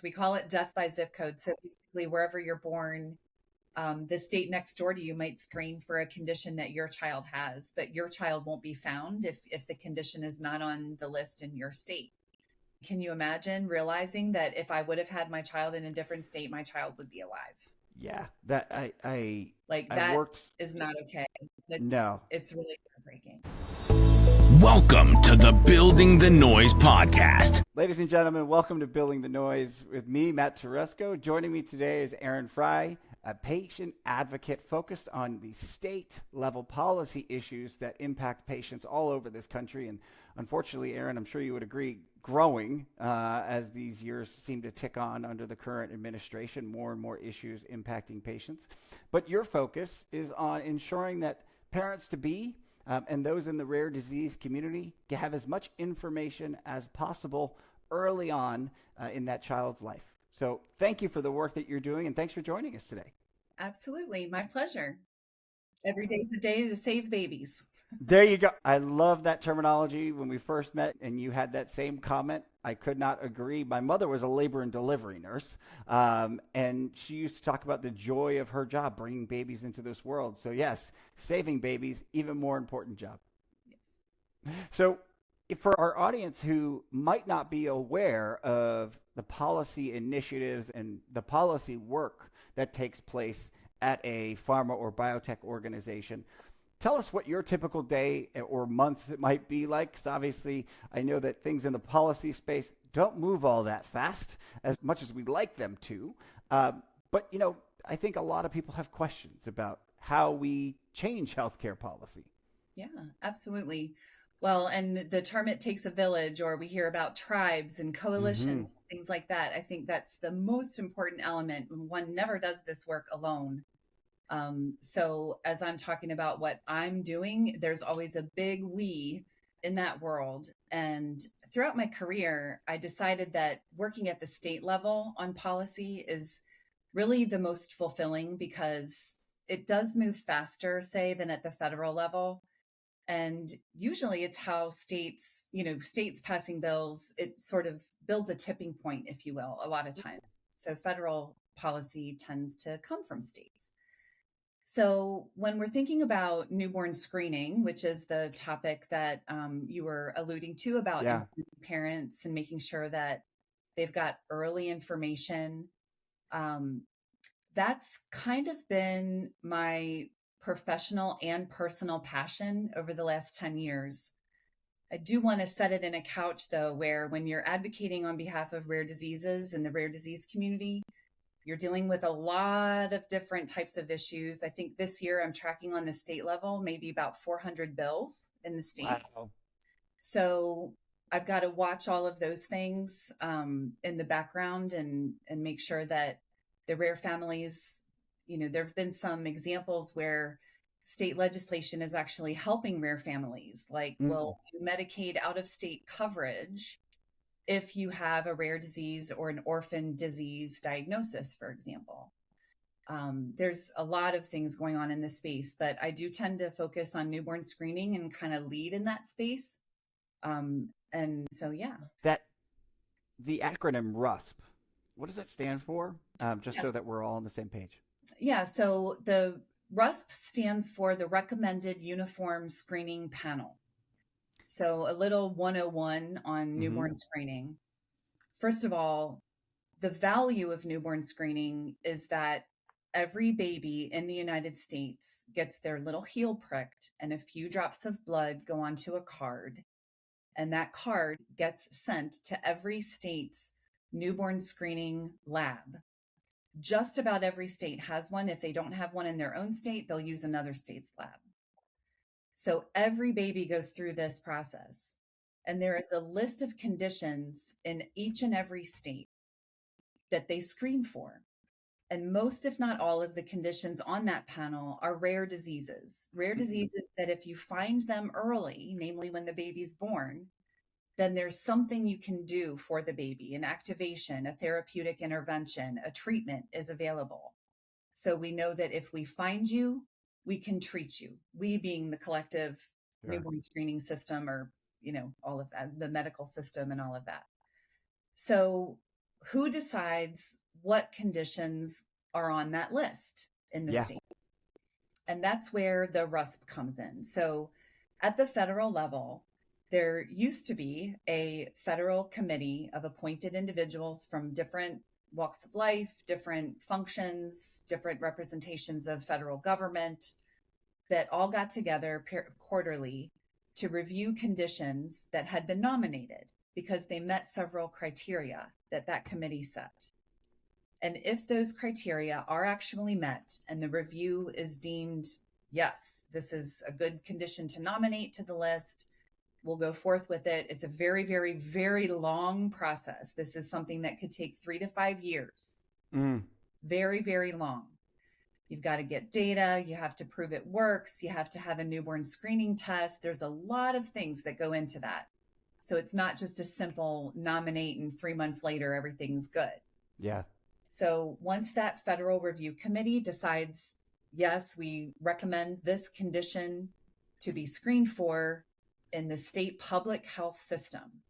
We call it death by zip code. So basically, wherever you're born, the state next door to you might screen for a condition that your child has, but your child won't be found if the condition is not on the list in your state. Can you imagine realizing that if I would have had my child in a different state, my child would be alive? Yeah, that Like I that worked. is not okay. It's No. it's really heartbreaking. Welcome to the Building the Noise podcast. Ladies and gentlemen, welcome to Building the Noise with me, Matt Toresco. Joining me today is Erin Frey, a patient advocate focused on the state level policy issues that impact patients all over this country. And unfortunately, Erin, I'm sure you would agree, growing as these years seem to tick on under the current administration, more and more issues impacting patients. But your focus is on ensuring that parents to be and those in the rare disease community have as much information as possible early on in that child's life. So thank you for the work that you're doing, and thanks for joining us today. Absolutely. My pleasure. Every day's a day to save babies. There you go. I love that terminology. When we first met and you had that same comment, I could not agree. My mother was a labor and delivery nurse, and she used to talk about the joy of her job, bringing babies into this world. So yes, saving babies, even more important job. Yes. So for our audience who might not be aware of the policy initiatives and the policy work that takes place at a pharma or biotech organization, tell us what your typical day or month might be like, because obviously I know that things in the policy space don't move all that fast as much as we'd like them to. But, you know, I think a lot of people have questions about how we change healthcare policy. Yeah, absolutely. Well, and the term "it takes a village," or we hear about tribes and Mm-hmm. coalitions, things like that. I think that's the most important element. One never does this work alone. So as I'm talking about what I'm doing, there's always a big we in that world. And throughout my career, I decided that working at the state level on policy is really the most fulfilling because it does move faster, say, than at the federal level. And usually it's how states passing bills, it sort of builds a tipping point, if you will, a lot of times. So federal policy tends to come from states. So, when we're thinking about newborn screening, which is the topic that you were alluding to about Yeah. parents and making sure that they've got early information, um, that's kind of been my professional and personal passion over the last 10 years. I do want to set it in a couch, though, where when you're advocating on behalf of rare diseases in the rare disease community, you're dealing with a lot of different types of issues. I think this year I'm tracking on the state level, maybe about 400 bills in the states. Wow. So I've got to watch all of those things in the background and make sure that the rare families, there have been some examples where state legislation is actually helping rare families, like Mm. will do Medicaid out of state coverage if you have a rare disease or an orphan disease diagnosis, for example. There's a lot of things going on in this space, but I do tend to focus on newborn screening and kind of lead in that space. And so, yeah. That the acronym RUSP, what does that stand for? Just so Yes. that we're all on the same page. Yeah. So the RUSP stands for the Recommended Uniform Screening Panel. So a little 101 on Mm-hmm. newborn screening. First of all, the value of newborn screening is that every baby in the United States gets their little heel pricked and a few drops of blood go onto a card. And that card gets sent to every state's newborn screening lab. Just about every state has one. If they don't have one in their own state, they'll use another state's lab. So every baby goes through this process. And there is a list of conditions in each and every state that they screen for. And most, if not all, of the conditions on that panel are rare diseases. Rare diseases that if you find them early, namely when the baby's born, then there's something you can do for the baby. An activation, a therapeutic intervention, a treatment is available. So we know that if we find you, we can treat you. We being the collective Sure. newborn screening system, or all of that, the medical system and all of that. So who decides what conditions are on that list in the Yeah. state? And that's where the RUSP comes in. So at the federal level, there used to be a federal committee of appointed individuals from different walks of life, different functions, different representations of federal government that all got together quarterly to review conditions that had been nominated because they met several criteria that that committee set. And if those criteria are actually met and the review is deemed, yes, this is a good condition to nominate to the list, we'll go forth with it. It's a very, very, very long process. This is something that could take 3 to 5 years. Very, very long. You've got to get data. You have to prove it works. You have to have a newborn screening test. There's a lot of things that go into that. So it's not just a simple nominate and 3 months later, everything's good. Yeah. So once that federal review committee decides, yes, we recommend this condition to be screened for in the state public health system.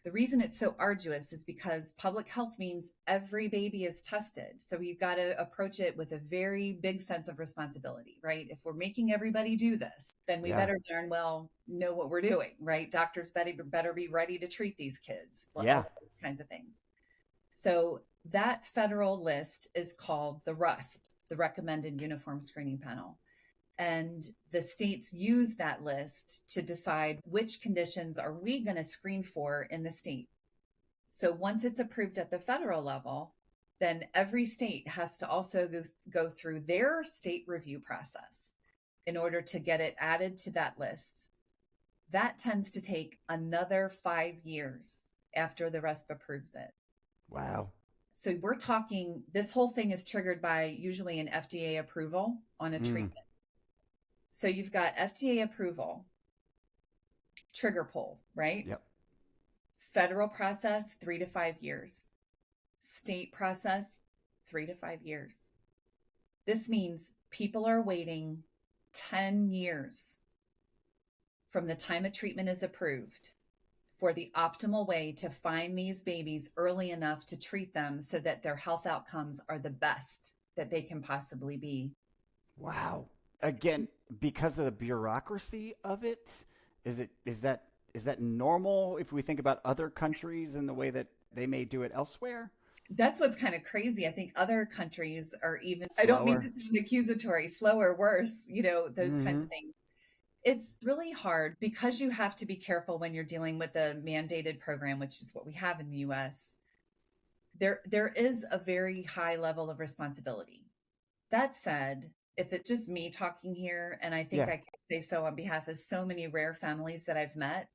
The reason it's so arduous is because public health means every baby is tested. So you've got to approach it with a very big sense of responsibility, right? If we're making everybody do this, then we better darn well know what we're doing, right? Doctors better be ready to treat these kids, all those kinds of things. So that federal list is called the RUSP, the Recommended Uniform Screening Panel. And the states use that list to decide which conditions are we going to screen for in the state. So once it's approved at the federal level, then every state has to also go through their state review process in order to get it added to that list. That tends to take another 5 years after the RUSP approves it. Wow. So we're talking, this whole thing is triggered by usually an FDA approval on a treatment. So you've got FDA approval, trigger pull, right? Yep. Federal process, 3 to 5 years. State process, 3 to 5 years. This means people are waiting 10 years from the time a treatment is approved for the optimal way to find these babies early enough to treat them so that their health outcomes are the best that they can possibly be. Wow. Again, because of the bureaucracy of it, is that normal if we think about other countries and the way that they may do it elsewhere? That's what's kind of crazy. I think other countries are even, I don't mean to sound accusatory, slower, worse, those kinds of things. It's really hard because you have to be careful when you're dealing with a mandated program, which is what we have in the US. There is a very high level of responsibility. That said, if it's just me talking here, and I think I can say so on behalf of so many rare families that I've met,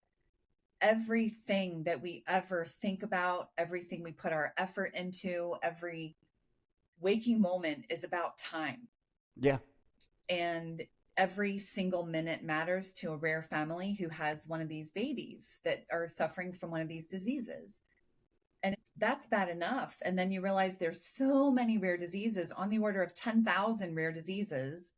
everything that we ever think about, everything we put our effort into, every waking moment is about time. Yeah. And every single minute matters to a rare family who has one of these babies that are suffering from one of these diseases. And that's bad enough. And then you realize there's so many rare diseases, on the order of 10,000 rare diseases.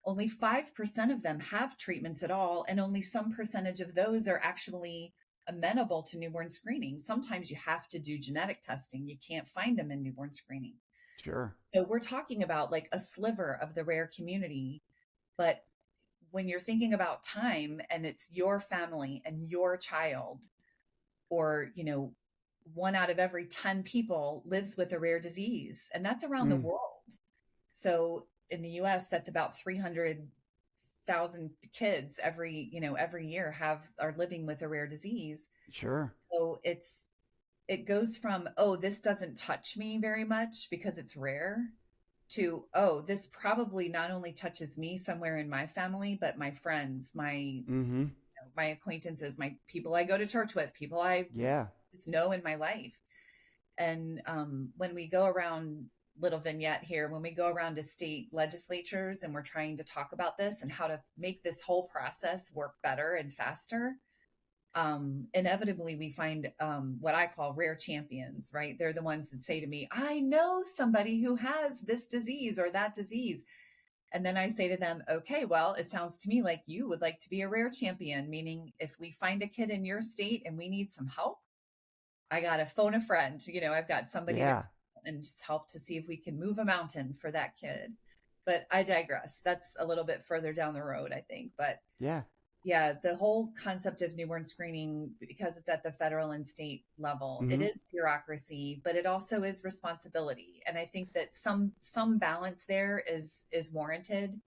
Only 5% of them have treatments at all. And only some percentage of those are actually amenable to newborn screening. Sometimes you have to do genetic testing. You can't find them in newborn screening. Sure. So we're talking about like a sliver of the rare community. But when you're thinking about time and it's your family and your child, or, 1 out of every 10 people lives with a rare disease, and that's around the world. So in the US, that's about 300,000 kids every year are living with a rare disease. Sure. So it goes from, oh, this doesn't touch me very much because it's rare, to, oh, this probably not only touches me somewhere in my family, but my friends, my my acquaintances, my people I go to church with, people I just know in my life. And when we go around, little vignette here, when we go around to state legislatures and we're trying to talk about this and how to make this whole process work better and faster, inevitably we find what I call rare champions, right? They're the ones that say to me, I know somebody who has this disease or that disease. And then I say to them, okay, well, it sounds to me like you would like to be a rare champion, meaning if we find a kid in your state and we need some help, I got to phone a friend, I've got somebody to Yeah. call and just help to see if we can move a mountain for that kid. But I digress. That's a little bit further down the road, I think. But Yeah. yeah, the whole concept of newborn screening, because it's at the federal and state level, it Hmm. is bureaucracy, but it also is responsibility. And I think that some balance there is warranted.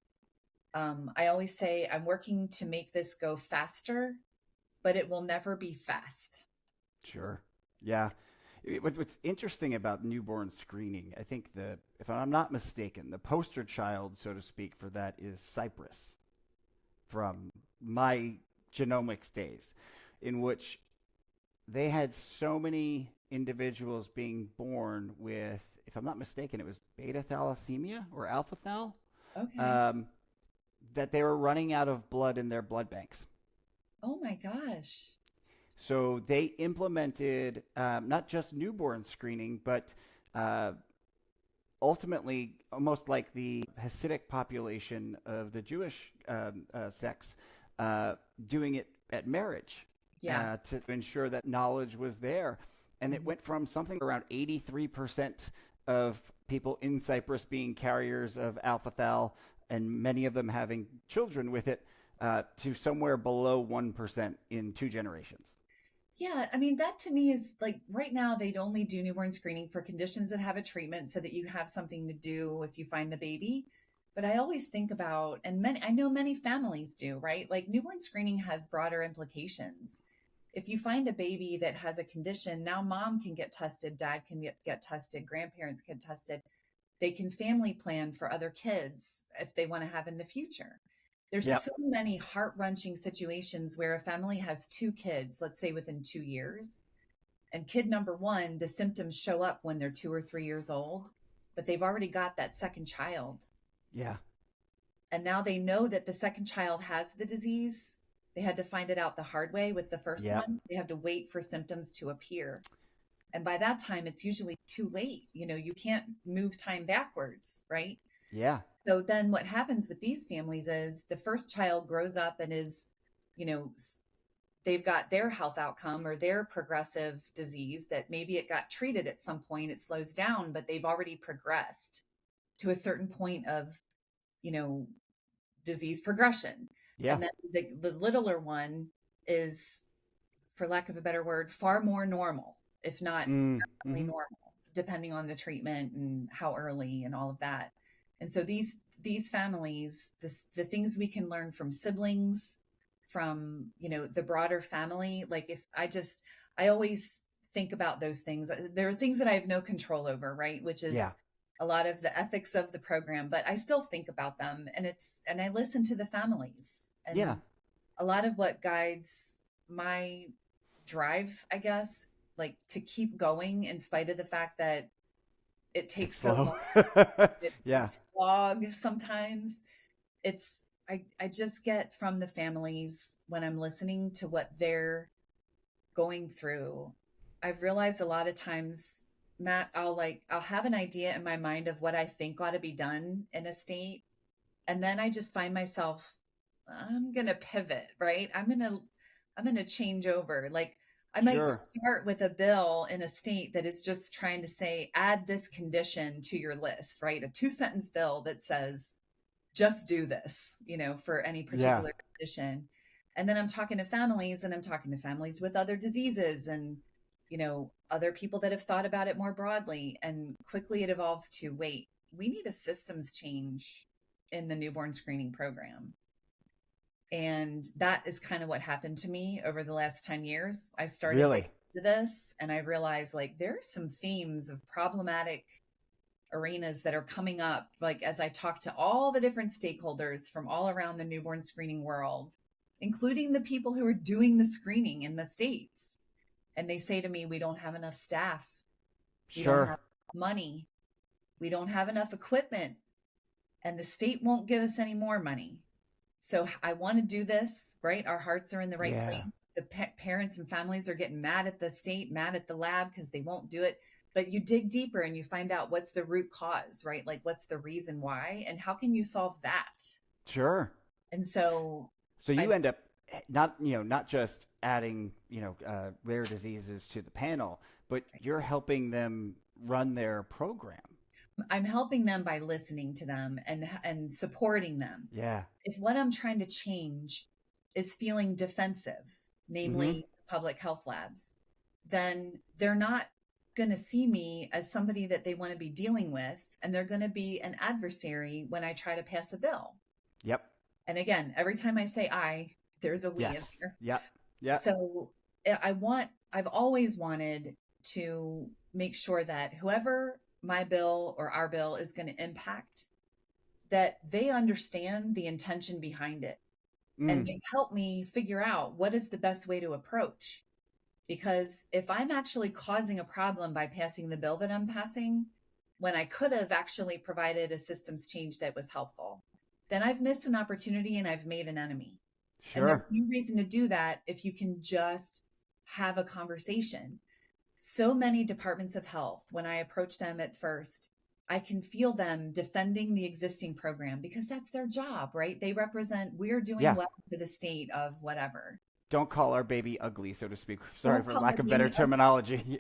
I always say I'm working to make this go faster, but it will never be fast. Sure. Yeah. What's interesting about newborn screening, I think if I'm not mistaken, the poster child, so to speak, for that is Cyprus from my genomics days, in which they had so many individuals being born with, if I'm not mistaken, it was beta thalassemia or alpha thal, Okay. um, that they were running out of blood in their blood banks. Oh my gosh. So they implemented not just newborn screening, but uh, ultimately, almost like the Hasidic population of the Jewish sects, doing it at marriage Yeah. to ensure that knowledge was there. And it Mhm. went from something around 83% of people in Cyprus being carriers of alpha thal, and many of them having children with it, to somewhere below 1% in 2 generations. Yeah, I mean, that to me is like right now they'd only do newborn screening for conditions that have a treatment so that you have something to do if you find the baby. But I always think about, and I know many families do, right? Like newborn screening has broader implications. If you find a baby that has a condition, now mom can get tested, dad can get tested, grandparents get tested. They can family plan for other kids if they want to have in the future. There's Yep. so many heart-wrenching situations where a family has two kids, let's say within 2 years, and kid number one, the symptoms show up when they're 2 or 3 years old, but they've already got that second child. Yeah. And now they know that the second child has the disease. They had to find it out the hard way with the first Yep. one. They have to wait for symptoms to appear. And by that time, it's usually too late. You can't move time backwards, right? Yeah. So then what happens with these families is the first child grows up and is, you know, they've got their health outcome or their progressive disease that maybe it got treated at some point, it slows down, but they've already progressed to a certain point of, you know, disease progression. Yeah. And then the littler one is, for lack of a better word, far more normal, if not Mm-hmm. normal, depending on the treatment and how early and all of that. And so these families, the things we can learn from siblings, from the broader family. Like if I always think about those things. There are things that I have no control over, right? Which Yeah. is a lot of the ethics of the program, but I still think about them, and I listen to the families, Yeah. and a lot of what guides my drive, I guess, like to keep going in spite of the fact that it It's takes so slow. long. It's a Yeah. slog sometimes. I just get from the families when I'm listening to what they're going through. I've realized a lot of times, Matt, I'll have an idea in my mind of what I think ought to be done in a state, and then I just find myself, I'm gonna pivot, right? I'm gonna change over. Like I might Sure. start with a bill in a state that is just trying to say, add this condition to your list, right? A two-sentence bill that says, just do this, for any Yeah. particular condition. And then I'm talking to families, and I'm talking to families with other diseases and, other people that have thought about it more broadly. And quickly it evolves to, wait, we need a systems change in the newborn screening program. And that is kind of what happened to me over the last 10 years. I started digging Really. into this, and I realized like there are some themes of problematic arenas that are coming up, like as I talk to all the different stakeholders from all around the newborn screening world, including the people who are doing the screening in the states. And they say to me, we don't have enough staff. We don't Sure. have money. We don't have enough equipment. And the state won't give us any more money. So I want to do this, right? Our hearts are in the right Yeah. place. The parents and families are getting mad at the state, mad at the lab because they won't do it. But you dig deeper and you find out what's the root cause, right? Like what's the reason why and how can you solve that? Sure. And so So I, you end up not just adding, rare diseases to the panel, but you're helping them run their program. I'm helping them by listening to them and supporting them. Yeah. If what I'm trying to change is feeling defensive, namely public health labs, then they're not going to see me as somebody that they want to be dealing with, and they're going to be an adversary when I try to pass a bill. Yep. And again, every time I say I, there's a we in there. Yep. Yep. So I've always wanted to make sure that whoever my bill or our bill is going to impact, that they understand the intention behind it. And they help me figure out what is the best way to approach. Because if I'm actually causing a problem by passing the bill that I'm passing, when I could have actually provided a systems change that was helpful, then I've missed an opportunity and I've made an enemy. Sure. And there's no reason to do that if you can just have a conversation. So many departments of health, when I approach them at first, I can feel them defending the existing program because that's their job, right? They represent, we're doing well for the state of whatever. Don't call our baby ugly, so to speak. Sorry for lack of better terminology.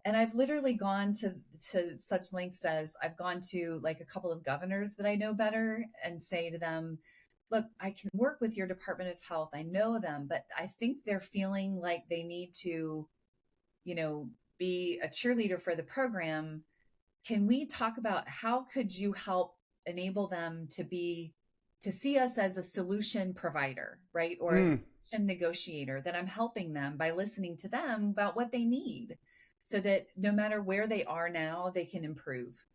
And I've literally gone to such lengths as I've gone to like a couple of governors that I know better and say to them, look, I can work with your Department of Health. I know them, but I think they're feeling like they need to, be a cheerleader for the program. Can we talk about how could you help enable them to see us as a solution provider, right? Or a solution negotiator, that I'm helping them by listening to them about what they need so that no matter where they are now, they can improve.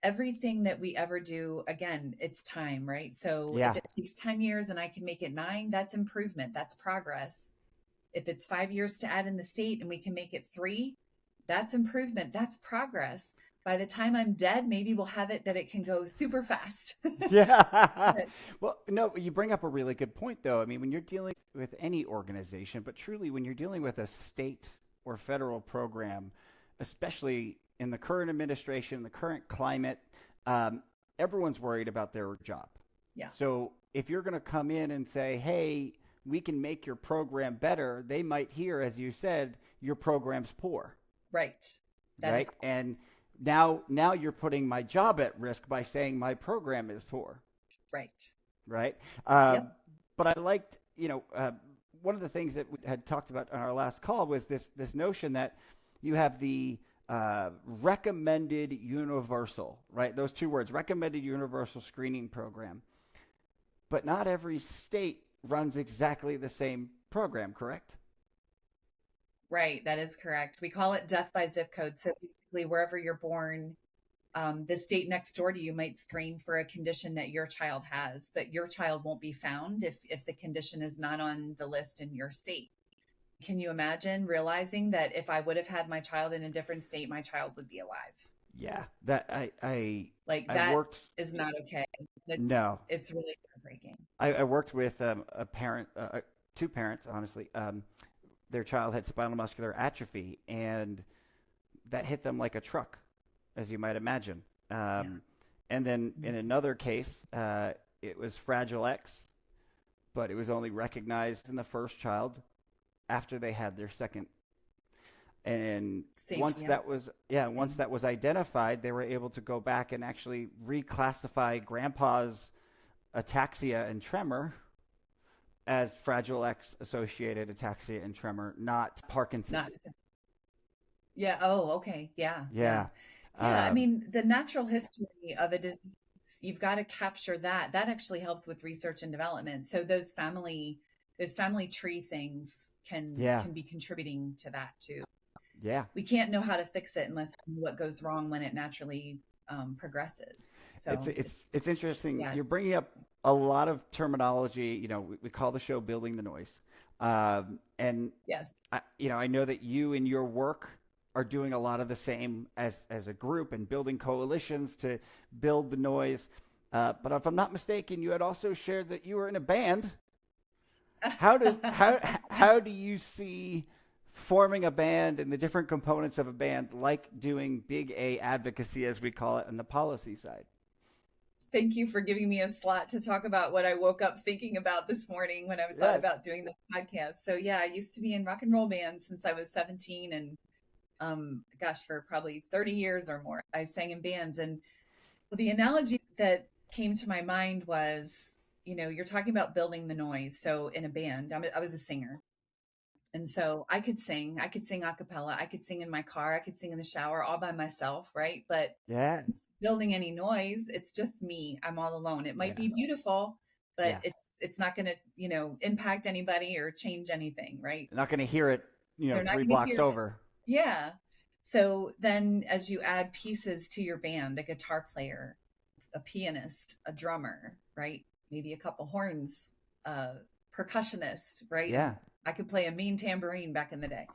Everything that we ever do, again, it's time, right? So if it takes 10 years and I can make it 9, that's improvement. That's progress. If it's 5 years to add in the state and we can make it 3, that's improvement. That's progress. By the time I'm dead, maybe we'll have it that it can go super fast. Yeah. Well, no, you bring up a really good point, though. I mean, when you're dealing with any organization, but truly when you're dealing with a state or federal program, especially in the current administration, the current climate, everyone's worried about their job. Yeah. So if you're going to come in and say, hey, we can make your program better, they might hear, as you said, your program's poor. Right. Right. And now you're putting my job at risk by saying my program is poor. Right. Right. Yep. But I liked, one of the things that we had talked about on our last call was this notion that you have the recommended universal, right? Those 2 words, recommended universal screening program. But not every state runs exactly the same program, correct? Right. That is correct. We call it death by zip code. So basically, wherever you're born, the state next door to you might screen for a condition that your child has, but your child won't be found if the condition is not on the list in your state. Can you imagine realizing that if I would have had my child in a different state, my child would be alive? Yeah, that I worked, is not okay. No, it's really heartbreaking. I worked with a parent, 2 parents, honestly. Their child had spinal muscular atrophy, and that hit them like a truck, as you might imagine. And then in another case, it was Fragile X, but it was only recognized in the first child after they had their second. And once that was identified, they were able to go back and actually reclassify grandpa's ataxia and tremor as Fragile X associated ataxia and tremor, not Parkinson's. Yeah. Oh, okay. Yeah. Yeah. I mean, the natural history of a disease, you've got to capture that. That actually helps with research and development. So those family tree things can be contributing to that too. Yeah. We can't know how to fix it unless we know what goes wrong when it naturally progresses. So it's interesting. Yeah. You're bringing up a lot of terminology. We call the show Building the Noise. And yes, I know that you in your work are doing a lot of the same as a group and building coalitions to build the noise. But if I'm not mistaken, you had also shared that you were in a band. How do you see forming a band and the different components of a band, like doing big A advocacy, as we call it, on the policy side? Thank you for giving me a slot to talk about what I woke up thinking about this morning when I thought Yes. about doing this podcast. So yeah, I used to be in rock and roll bands since I was 17, and gosh, for probably 30 years or more, I sang in bands. And the analogy that came to my mind was, you're talking about building the noise. So in a band, I was a singer. And so I could sing a cappella, I could sing in my car, I could sing in the shower all by myself, right? But Yeah. building any noise, it's just me. I'm all alone. It might Yeah. be beautiful, but Yeah. it's not going to, impact anybody or change anything, right? Not going to hear it, They're not three going to blocks hear it. over. Yeah. So then as you add pieces to your band, a guitar player, a pianist, a drummer, right? Maybe a couple horns, percussionist, right? Yeah. I could play a mean tambourine back in the day.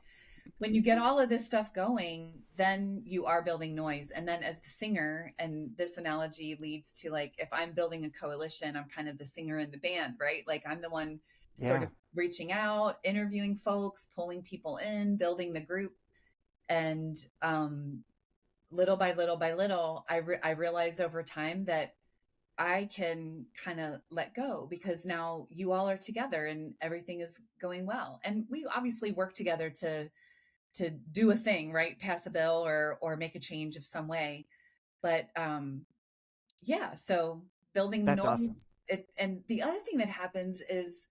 When you get all of this stuff going, then you are building noise. And then as the singer, and this analogy leads to, like, if I'm building a coalition, I'm kind of the singer in the band, right? Like I'm the one sort Yeah. of reaching out, interviewing folks, pulling people in, building the group. And little by little by little, I realize over time that I can kind of let go because now you all are together and everything is going well. And we obviously work together to do a thing, right? Pass a bill or make a change of some way. But yeah, so building the That's awesome. noise. And the other thing that happens is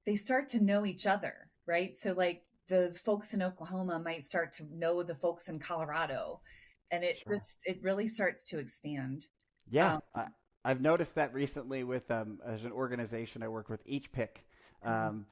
they start to know each other, right? So like the folks in Oklahoma might start to know the folks in Colorado, and Sure. it really starts to expand. Yeah. Um, I've noticed that recently with as an organization I work with, each pick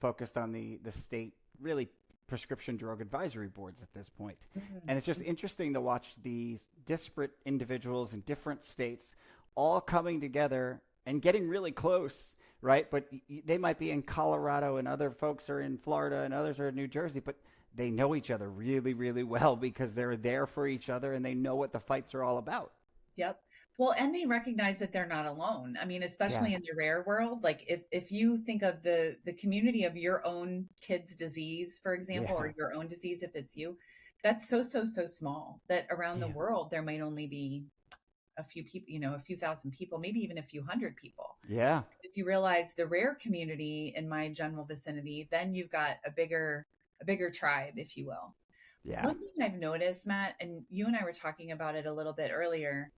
focused on the state really prescription drug advisory boards at this point. mhm, And it's just interesting to watch these disparate individuals in different states all coming together and getting really close, right? But they might be in Colorado and other folks are in Florida and others are in New Jersey, but they know each other really, really well because they're there for each other and they know what the fights are all about. Yep. Well, and they recognize that they're not alone. I mean, Yeah. especially in the rare world, like if you think of the community of your own kid's disease, for example, Yeah. or your own disease, if it's you, that's so small that around the Yeah. world there might only be a few people, a few thousand people, maybe even a few hundred people. Yeah. If you realize the rare community in my general vicinity, then you've got a bigger tribe, if you will. Yeah. One thing I've noticed, Matt, and you and I were talking about it a little bit earlier,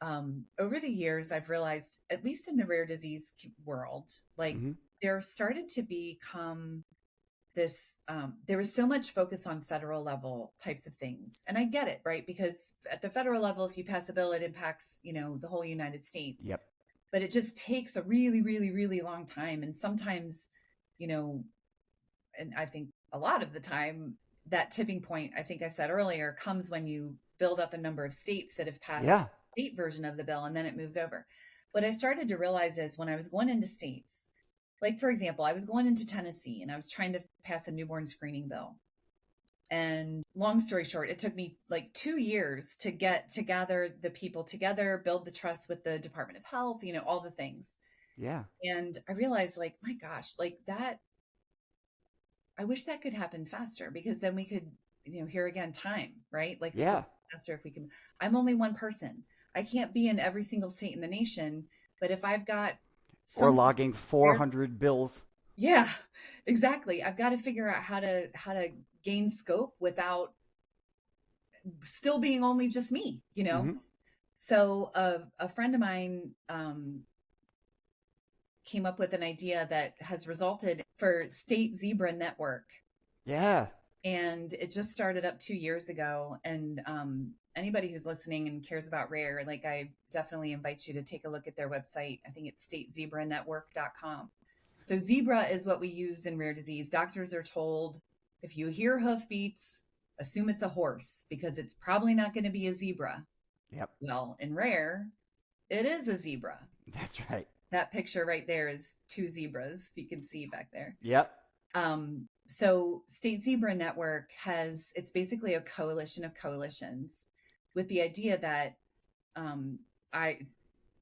over the years, I've realized, at least in the rare disease world, like Hmm. there started to become this, there was so much focus on federal level types of things. And I get it, right? Because at the federal level, if you pass a bill, it impacts, the whole United States. Yep. But it just takes a really, really, really long time. And sometimes, you know, and I think a lot of the time, that tipping point, I think I said earlier, comes when you build up a number of states that have passed Yeah. the state version of the bill, and then it moves over. What I started to realize is when I was going into states, like for example, I was going into Tennessee and I was trying to pass a newborn screening bill. And long story short, it took me like 2 years to gather the people together, build the trust with the Department of Health, all the things. Yeah. And I realized, like, my gosh, like that, I wish that could happen faster because then we could, here again, time, right? Like we could Yeah. faster if we can. I'm only one person. I can't be in every single state in the nation, but if I've got Or some, logging 400 bills. yeah, exactly. I've got to figure out how to gain scope without still being only just me. Hmm. So a friend of mine came up with an idea that has resulted for State Zebra Network. Yeah. And it just started up 2 years ago. And anybody who's listening and cares about rare, like I definitely invite you to take a look at their website. I think it's statezebranetwork.com. So zebra is what we use in rare disease. Doctors are told if you hear hoofbeats, assume it's a horse because it's probably not going to be a zebra. Yep. Well, in rare, it is a zebra. That's right. That picture right there is two zebras, if you can see back there. Yep. So State Zebra Network it's basically a coalition of coalitions with the idea that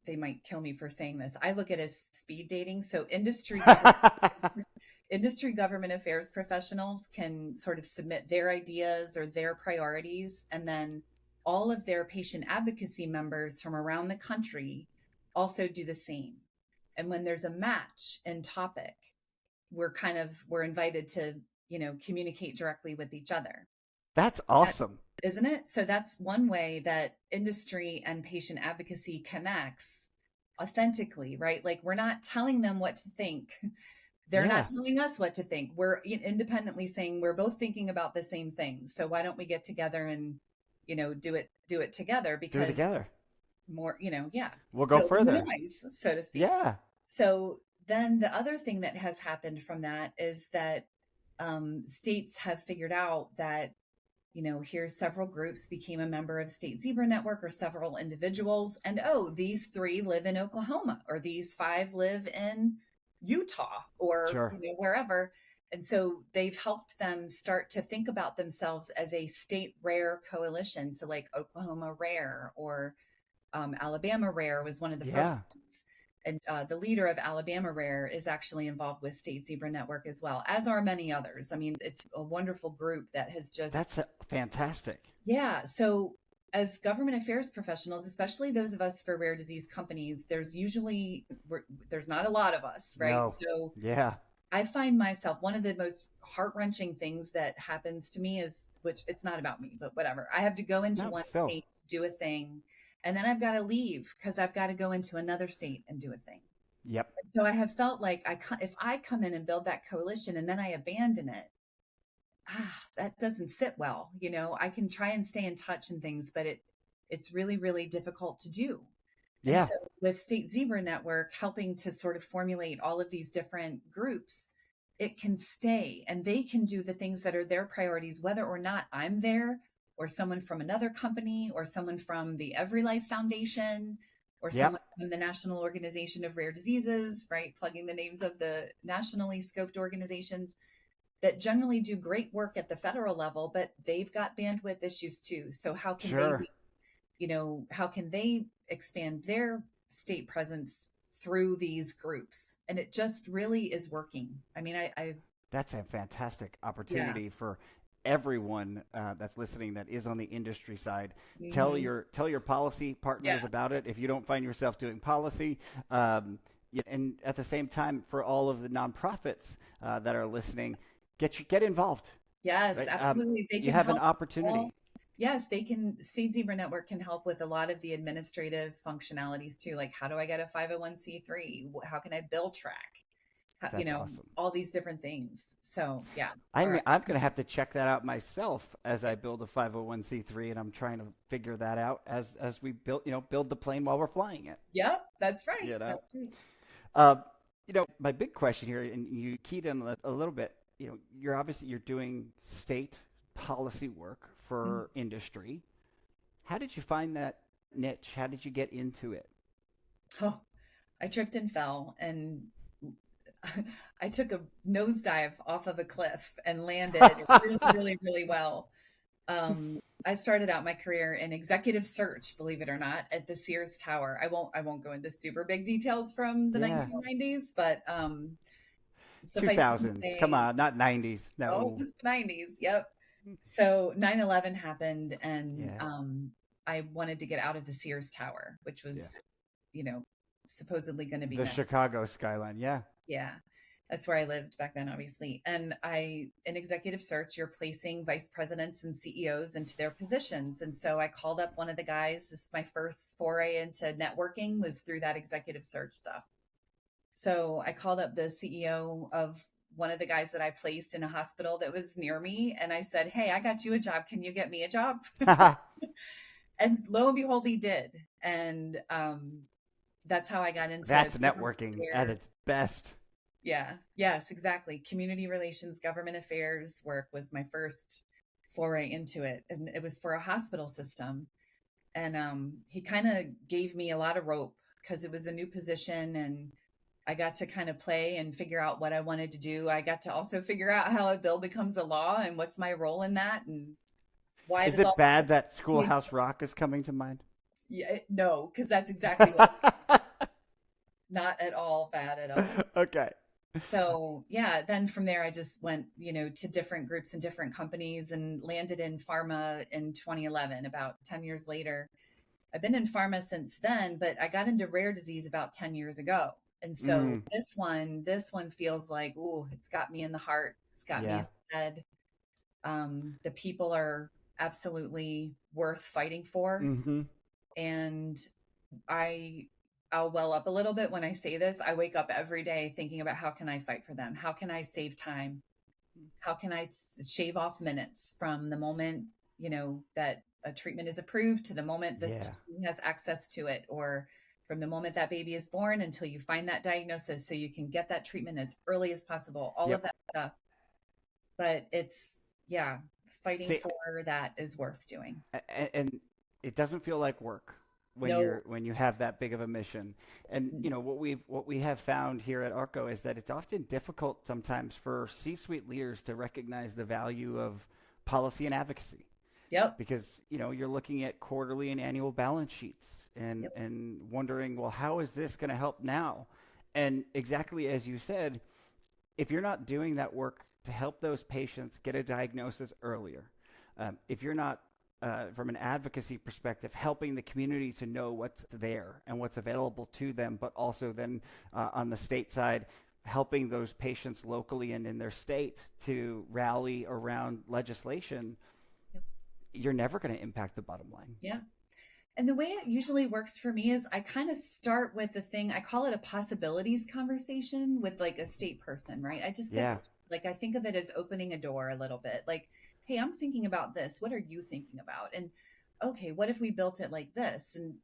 they might kill me for saying this. I look at it as speed dating. So industry government affairs professionals can sort of submit their ideas or their priorities, and then all of their patient advocacy members from around the country also do the same. And when there's a match in topic, we're invited to, communicate directly with each other. That's awesome. Isn't it? So that's one way that industry and patient advocacy connects authentically, right? Like we're not telling them what to think. They're not telling us what to think. We're independently saying we're both thinking about the same thing. So why don't we get together and, do it together, Do it because together. more, We'll go building further. the noise, so to speak. Yeah. So then the other thing that has happened from that is that states have figured out that, here's several groups became a member of State Zebra Network, or several individuals, and these 3 live in Oklahoma, or these 5 live in Utah, or Sure. wherever. And so they've helped them start to think about themselves as a state rare coalition. So like Oklahoma Rare, or Alabama Rare was one of the first ones. And the leader of Alabama Rare is actually involved with State Zebra Network as well, as are many others. I mean, it's a wonderful group that has just... That's fantastic. Yeah. So as government affairs professionals, especially those of us for rare disease companies, there's not a lot of us, right? No. So yeah, I find myself, one of the most heart-wrenching things that happens to me is, which it's not about me, but whatever. I have to go into one state, do a thing, and then I've got to leave because I've got to go into another state and do a thing. Yep. And so I have felt like if I come in and build that coalition and then I abandon it, that doesn't sit well. I can try and stay in touch and things, but it's really, really difficult to do. Yeah. And so with State Zebra Network helping to sort of formulate all of these different groups, it can stay and they can do the things that are their priorities, whether or not I'm there, or someone from another company, or someone from the Every Life Foundation, or someone from the National Organization of Rare Diseases, right? Plugging the names of the nationally scoped organizations that generally do great work at the federal level, but they've got bandwidth issues too. So how can how can they expand their state presence through these groups? And it just really is working. I mean, that's a fantastic opportunity for everyone that's listening that is on the industry side. Tell your policy partners about it if you don't find yourself doing policy. And at the same time, for all of the nonprofits that are listening, get involved. Yes, right? Absolutely. They can you have an opportunity. Yes, they can. State Zebra Network can help with a lot of the administrative functionalities too. Like, how do I get a 501c3? How can I bill track? Awesome. All these different things. So yeah, I'm going to have to check that out myself as I build a 501c3, and I'm trying to figure that out as we build the plane while we're flying it. Yep, that's right. That's right. My big question here, and you keyed in a little bit. You're doing state policy work for industry. How did you find that niche? How did you get into it? Oh, I tripped and fell, and I took a nosedive off of a cliff and landed really, really, really well. I started out my career in executive search, believe it or not, at the Sears Tower. I won't go into super big details from the 1990s, but 2000s. Come on, not 90s. No. Oh, it was the 90s. Yep. So 9/11 happened, and I wanted to get out of the Sears Tower, which was, supposedly going to be the Chicago skyline. Yeah. Yeah. That's where I lived back then, obviously. And in executive search, you're placing vice presidents and CEOs into their positions. And so I called up one of the guys. This is my first foray into networking, was through that executive search stuff. So I called up the CEO of one of the guys that I placed in a hospital that was near me. And I said, hey, I got you a job. Can you get me a job? And lo and behold, he did. And that's how I got into That's networking at its best. Yeah. Yes, exactly. Community relations, government affairs work was my first foray into it. And it was for a hospital system. And he kind of gave me a lot of rope because it was a new position, and I got to kind of play and figure out what I wanted to do. I got to also figure out how a bill becomes a law and what's my role in that, and why. Is it bad that Schoolhouse Rock is coming to mind? Yeah, no, because that's exactly what it's not at all bad at all. Okay. So yeah, then from there I just went, to different groups and different companies, and landed in pharma in 2011, about 10 years later. I've been in pharma since then, but I got into rare disease about 10 years ago. And so Mm, this one feels like, ooh, it's got me in the heart. It's got me in yeah. the head. The people are absolutely worth fighting for. Mm-hmm. And I I'll well up a little bit when I say this. I wake up every day thinking about how can I fight for them? How can I save time? How can I shave off minutes from the moment, that a treatment is approved to the moment the Yeah. student has access to it, or from the moment that baby is born until you find that diagnosis so you can get that treatment as early as possible, all of Yep. that stuff. But it's, yeah, fighting See, for that is worth doing. and it doesn't feel like work No. when you have that big of a mission. And Mm. what we have found here at Arco is that it's often difficult sometimes for C-suite leaders to recognize the value of policy and advocacy, Yep. because you're looking at quarterly and annual balance sheets and Yep. wondering, well, how is this going to help now? And exactly as you said, if you're not doing that work to help those patients get a diagnosis earlier, if you're not, from an advocacy perspective, helping the community to know what's there and what's available to them, but also then on the state side, helping those patients locally and in their state to rally around legislation, Yep. you're never going to impact the bottom line. Yeah. And the way it usually works for me is I kind of start with the thing, I call it a possibilities conversation with like a state person, right? I just get Yeah. like, I think of it as opening a door a little bit. Like, hey, I'm thinking about this. What are you thinking about? And okay, what if we built it like this? And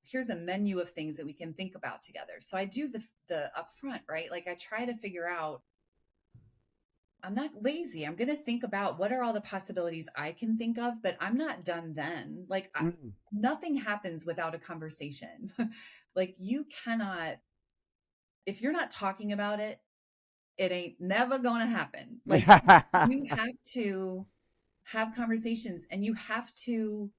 here's a menu of things that we can think about together. So I do the upfront, right? Like I try to figure out, I'm not lazy. I'm going to think about what are all the possibilities I can think of, but I'm not done then. Like Mm. nothing happens without a conversation. Like you cannot, if you're not talking about it, it ain't never going to happen. Like you have to have conversations, and you have to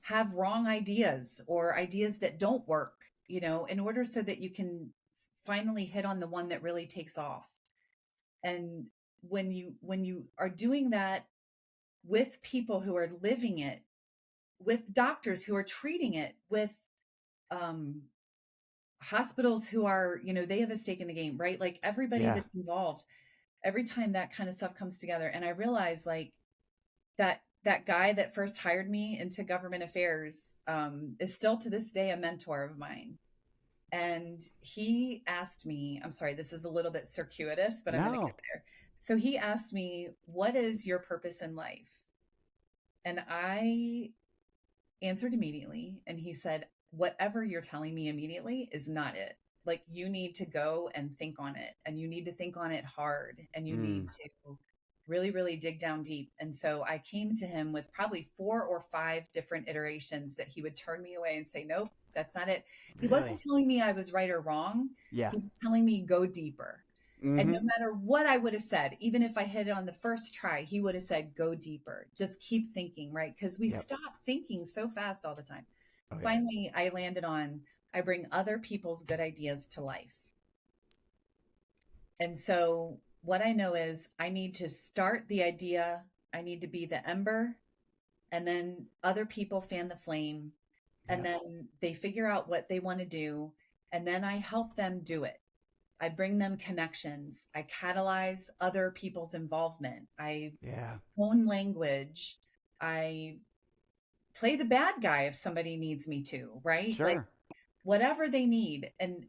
have wrong ideas or ideas that don't work, in order so that you can finally hit on the one that really takes off. And when you are doing that with people who are living it, with doctors who are treating it, with um, hospitals who are, they have a stake in the game, right? Like everybody Yeah. that's involved, every time that kind of stuff comes together. And I realize like that guy that first hired me into government affairs is still to this day a mentor of mine. And he asked me, I'm sorry, this is a little bit circuitous, but I'm going to No. get there. So he asked me, what is your purpose in life? And I answered immediately. And he said, whatever you're telling me immediately is not it. Like you need to go and think on it, and you need to think on it hard, and you need Mm. to really, really dig down deep. And so I came to him with probably 4 or 5 different iterations that he would turn me away and say, nope, that's not it. He wasn't Really? telling me I was right or wrong. Yeah. He was telling me go deeper. And no Mm-hmm. matter what I would have said, even if I hit it on the first try, he would have said, go deeper. Just keep thinking, right? Because we Yep. stop thinking so fast all the time. Oh yeah. Finally, I landed on, I bring other people's good ideas to life. And so what I know is I need to start the idea, I need to be the ember, and then other people fan the flame, and Yep. then they figure out what they want to do, and then I help them do it. I bring them connections. I catalyze other people's involvement. I Yeah. hone language. I play the bad guy if somebody needs me to, right? Like Sure. whatever they need. And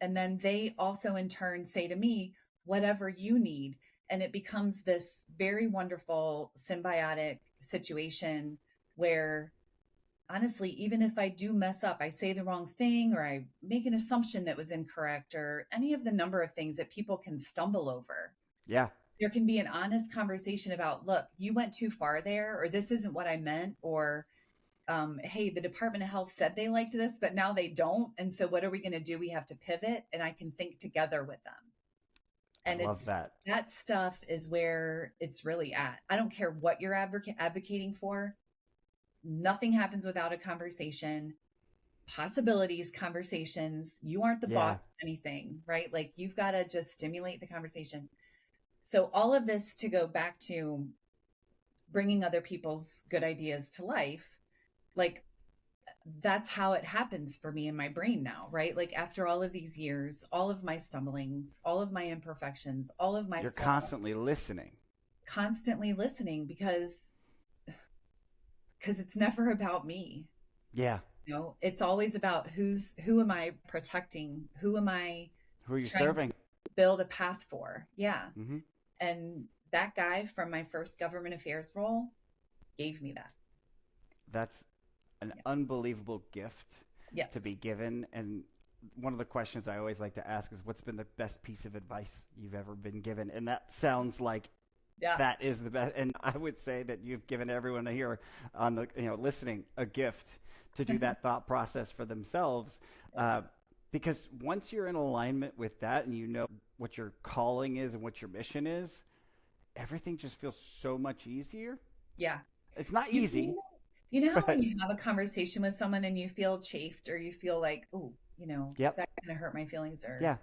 then they also in turn say to me, whatever you need. And it becomes this very wonderful symbiotic situation where honestly, even if I do mess up, I say the wrong thing or I make an assumption that was incorrect or any of the number of things that people can stumble over, Yeah. there can be an honest conversation about, look, you went too far there, or this isn't what I meant, or hey, the Department of Health said they liked this, but now they don't. And so what are we going to do? We have to pivot, and I can think together with them. I And love it's that. that stuff is where it's really at. I don't care what you're advocating for. Nothing happens without a conversation. Possibilities, conversations. You aren't the Yeah. boss of anything, right? Like you've got to just stimulate the conversation. So all of this to go back to bringing other people's good ideas to life, like that's how it happens for me in my brain now, right? Like after all of these years, all of my stumblings, all of my imperfections, all of my You're flaws, constantly listening. constantly listening because it's never about me. Yeah. You know, it's always about who am I protecting? Who am I Who are you trying serving? to build a path for? Yeah. Mm-hmm. And that guy from my first government affairs role gave me that. That's an Yeah. unbelievable gift Yes. to be given. And one of the questions I always like to ask is, what's been the best piece of advice you've ever been given? And that sounds like Yeah. that is the best. And I would say that you've given everyone here on the, listening, a gift to do that thought process for themselves. Yes. Because once you're in alignment with that and you know what your calling is and what your mission is, everything just feels so much easier. Yeah. It's not easy. You know how but when you have a conversation with someone and you feel chafed or you feel like, oh, Yep. that kind of hurt my feelings or Yeah.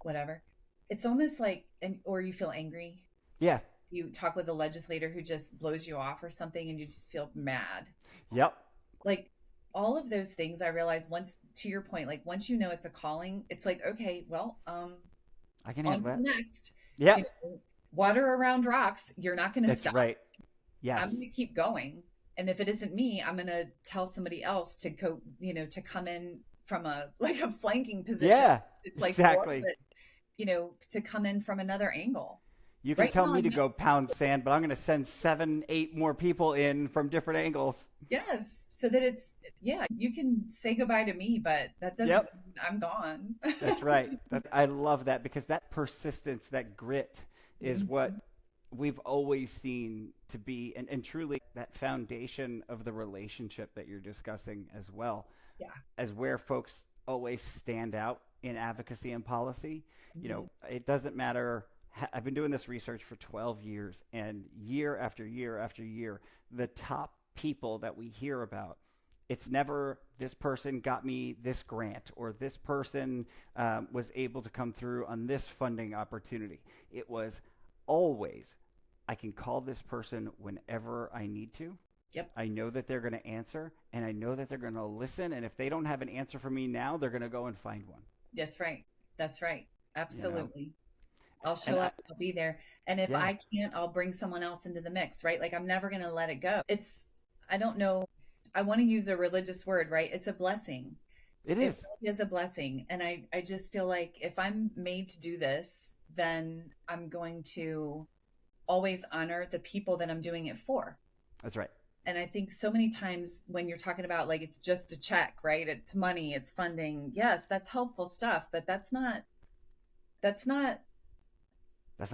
whatever. It's almost like, or you feel angry. Yeah. You talk with a legislator who just blows you off or something and you just feel mad. Yep. Like all of those things I realized once, to your point, like once you know it's a calling, it's like, okay, well, I can on handle to that. the next. Yeah. You know, water around rocks, you're not going to That's stop. right. Yes. I'm going to keep going. And if it isn't me, I'm going to tell somebody else to go, to come in from a flanking position. Yeah. It's like, exactly. to come in from another angle. You can Right tell now, me I to know. go pound sand, but I'm going to send 7, 8 more people in from different angles. Yes. So that you can say goodbye to me, but that doesn't Yep. mean I'm gone. That's right. I love that because that persistence, that grit is what we've always seen to be, and truly that foundation of the relationship that you're discussing as well. Yeah. As where folks always stand out in advocacy and policy. It doesn't matter. I've been doing this research for 12 years, and year after year after year, the top people that we hear about, it's never this person got me this grant or this person was able to come through on this funding opportunity. It was always, I can call this person whenever I need to. Yep. I know that they're going to answer, and I know that they're going to listen. And if they don't have an answer for me now, they're going to go and find one. That's right. That's right. Absolutely. I'll show And up. I'll be there. And if Yeah. I can't, I'll bring someone else into the mix, right? Like I'm never going to let it go. I don't know. I want to use a religious word, right? It's a blessing. It It is. really is a blessing. And I just feel like if I'm made to do this, then I'm going to always honor the people that I'm doing it for. That's right. And I think so many times when you're talking about like it's just a check, right? It's money, it's funding. Yes, that's helpful stuff, but that's not That's not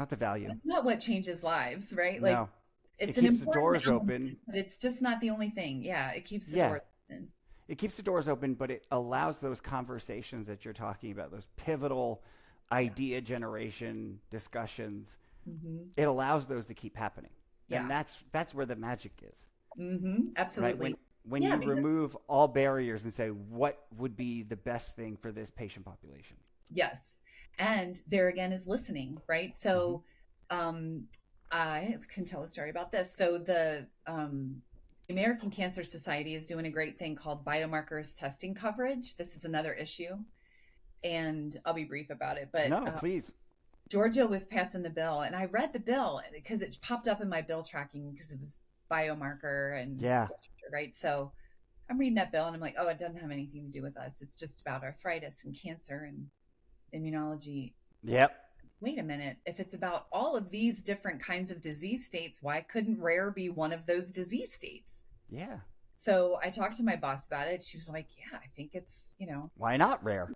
the value. that's not what changes lives, right? Like No. it's It an keeps the important doors element, open. but it's just not the only thing. Yeah, it keeps the Yeah. doors open. It keeps the doors open, but it allows those conversations that you're talking about, those pivotal idea generation discussions. Mm-hmm. It allows those to keep happening. Yeah. And that's where the magic is. Mm-hmm. Right? Absolutely. When Yeah, you because- remove all barriers and say, what would be the best thing for this patient population? Yes. And there again is listening, right? So I can tell a story about this. So the American Cancer Society is doing a great thing called biomarkers testing coverage. This is another issue. And I'll be brief about it. But No, please. Georgia was passing the bill, and I read the bill because it popped up in my bill tracking because it was biomarker and Yeah. right. So I'm reading that bill and I'm like, oh, it doesn't have anything to do with us. It's just about arthritis and cancer and immunology. Yep. Wait a minute. If it's about all of these different kinds of disease states, why couldn't rare be one of those disease states? Yeah. So I talked to my boss about it. She was like, yeah, I think it's, Why not rare?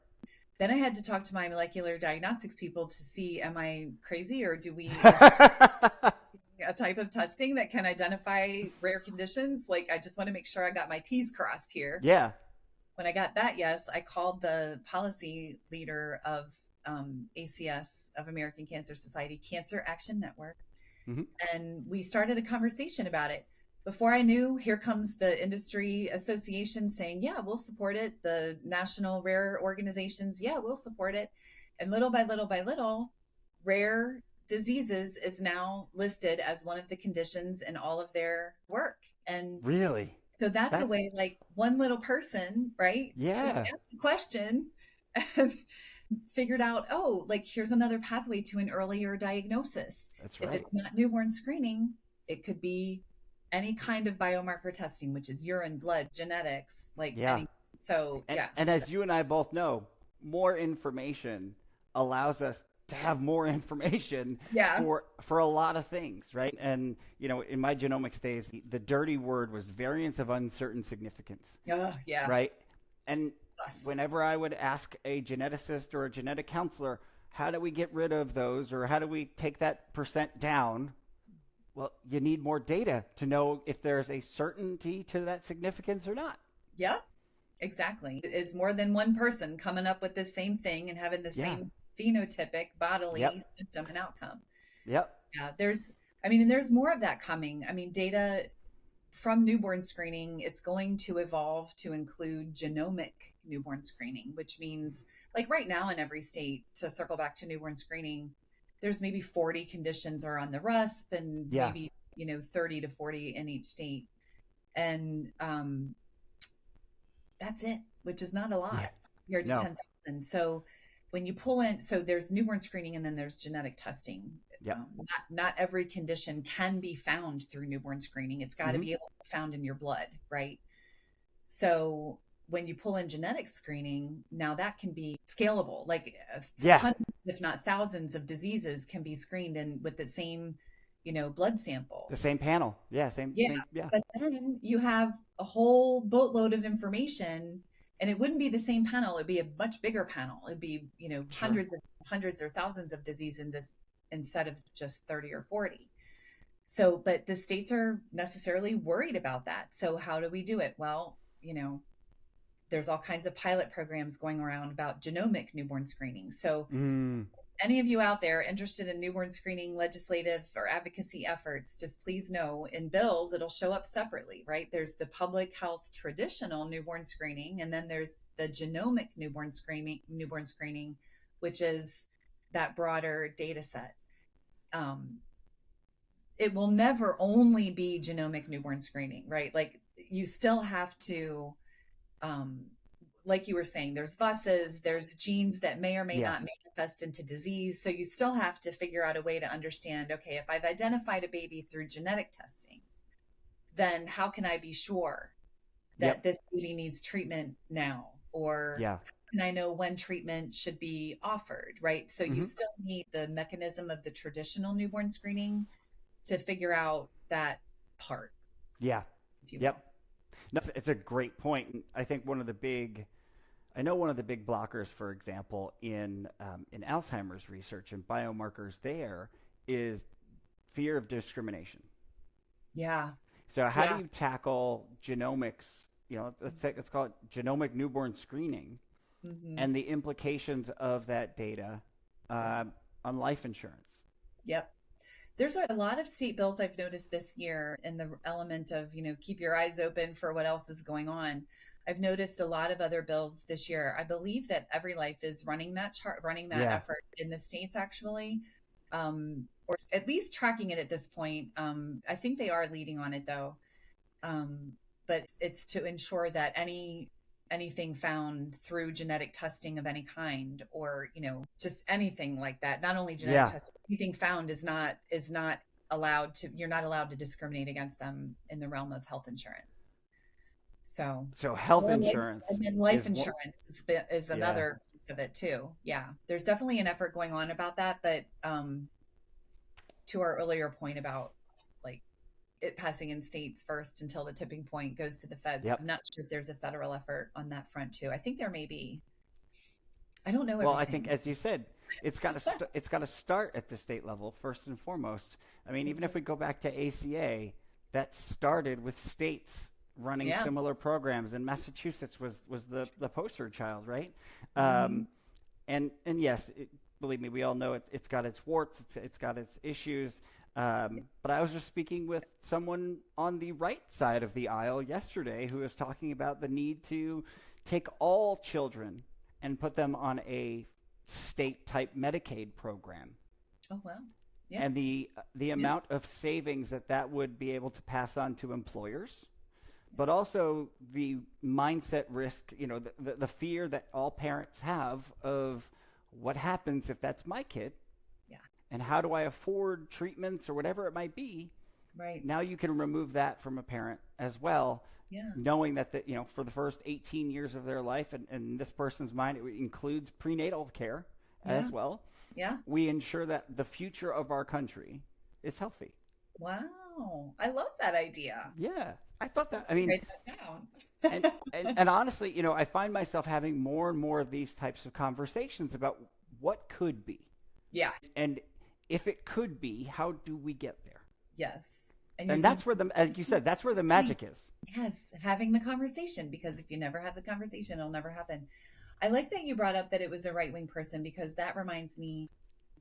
Then I had to talk to my molecular diagnostics people to see, am I crazy or do we use a type of testing that can identify rare conditions? Like, I just want to make sure I got my T's crossed here. Yeah. When I got that, yes, I called the policy leader of ACS, of American Cancer Society, Cancer Action Network. Mhm. And we started a conversation about it. Before I knew, here comes the industry association saying, yeah, we'll support it. The national rare organizations, yeah, we'll support it. And little by little by little, rare diseases is now listed as one of the conditions in all of their work. And Really? So that's a That's, way, like one little person, right? Just yeah, asked a question and figured out, oh, like here's another pathway to an earlier diagnosis. that's If right. it's not newborn screening, it could be any kind of biomarker testing, which is urine, blood, genetics, like Yeah. any. So And, yeah, and as you and I both know, more information allows us to have more information yeah, for a lot of things, right? And in my genomics days, the dirty word was variants of uncertain significance, oh, yeah, right? And us, whenever I would ask a geneticist or a genetic counselor, how do we get rid of those, or how do we take that percent down? Well, you need more data to know if there's a certainty to that significance or not. yeah. Exactly. Is more than one person coming up with the same thing and having the Yeah. same phenotypic bodily Yep. symptom and outcome. Yep. Yeah, and there's more of that coming. I mean, data from newborn screening, it's going to evolve to include genomic newborn screening, which means like right now in every state, to circle back to newborn screening, there's maybe 40 conditions are on the RUSP and Yeah. maybe, 30 to 40 in each state. And that's it, which is not a Yeah. lot compared to No. 10,000. So when you pull in, so there's newborn screening and then there's genetic testing. Yep. Not every condition can be found through newborn screening. It's got to Mm-hmm. be able to be found in your blood, right? So when you pull in genetic screening, now that can be scalable. Like Yeah. hundreds, if not thousands, of diseases can be screened in with the same, blood sample. The same panel. Yeah. Yeah. Same. Yeah. But then you have a whole boatload of information, and it wouldn't be the same panel. It'd be a much bigger panel. It'd be, Sure. hundreds or thousands of diseases in this instead of just 30 or 40. So, but the states are necessarily worried about that. So how do we do it? Well, there's all kinds of pilot programs going around about genomic newborn screening. So Mm. any of you out there interested in newborn screening legislative or advocacy efforts, just please know in bills, it'll show up separately, right? There's the public health traditional newborn screening, and then there's the genomic newborn screening, which is that broader data set. It will never only be genomic newborn screening, right? Like you still have to, like you were saying, there's VUSs, there's genes that may or may Yeah. not manifest into disease. So you still have to figure out a way to understand, okay, if I've identified a baby through genetic testing, then how can I be sure that Yep. this baby needs treatment now? Or Yeah. how can I know when treatment should be offered, right? So you Mm-hmm. still need the mechanism of the traditional newborn screening to figure out that part, Yeah. if you will. Yep. No, it's a great point. And I think one of the big blockers, for example, in Alzheimer's research and biomarkers there is fear of discrimination. Yeah. So how Yeah. do you tackle genomics? Let's call it genomic newborn screening Mhm. and the implications of that data on life insurance. Yep. There's a lot of state bills I've noticed this year in the element of, keep your eyes open for what else is going on. I've noticed a lot of other bills this year. I believe that Every Life is running that Yeah. effort in the states actually, or at least tracking it at this point. I think they are leading on it though. But it's to ensure that anything found through genetic testing of any kind, or just anything like that, not only genetic Yeah. testing, anything found is not allowed to, you're not allowed to discriminate against them in the realm of health insurance. So Health or insurance and then life is one. insurance is Yeah. another piece of it too. Yeah, there's definitely an effort going on about that, but to our earlier point about like it passing in states first until the tipping point goes to the feds. Yep. I'm not sure if there's a federal effort on that front too. I think there may be. I don't know Well, I everything. think, as you said, it's got to it's got to start at the state level first and foremost. I mean, even if we go back to ACA, that started with states running Yeah. similar programs, and Massachusetts was the poster child, right? Mhm. And yes, believe me, we all know it's got its warts, it's got its issues. But I was just speaking with someone on the right side of the aisle yesterday who was talking about the need to take all children and put them on a state-type Medicaid program. Oh well. Yeah. And the amount of savings that would be able to pass on to employers, but also the mindset risk, the fear that all parents have of what happens if that's my kid. Yeah. And how do I afford treatments or whatever it might be? Right. Now you can remove that from a parent as well. Yeah. Knowing that, for the first 18 years of their life, and in this person's mind, it includes prenatal care as well. Yeah. We ensure that the future of our country is healthy. Wow. I love that idea. Yeah. I thought that, I mean, Write that down. and honestly, I find myself having more and more of these types of conversations about what could be. Yeah. And if it could be, how do we get there? Yes. And that's where like you said, that's where the magic is. Yes. Having the conversation, because if you never have the conversation, it'll never happen. I like that you brought up that it was a right-wing person, because that reminds me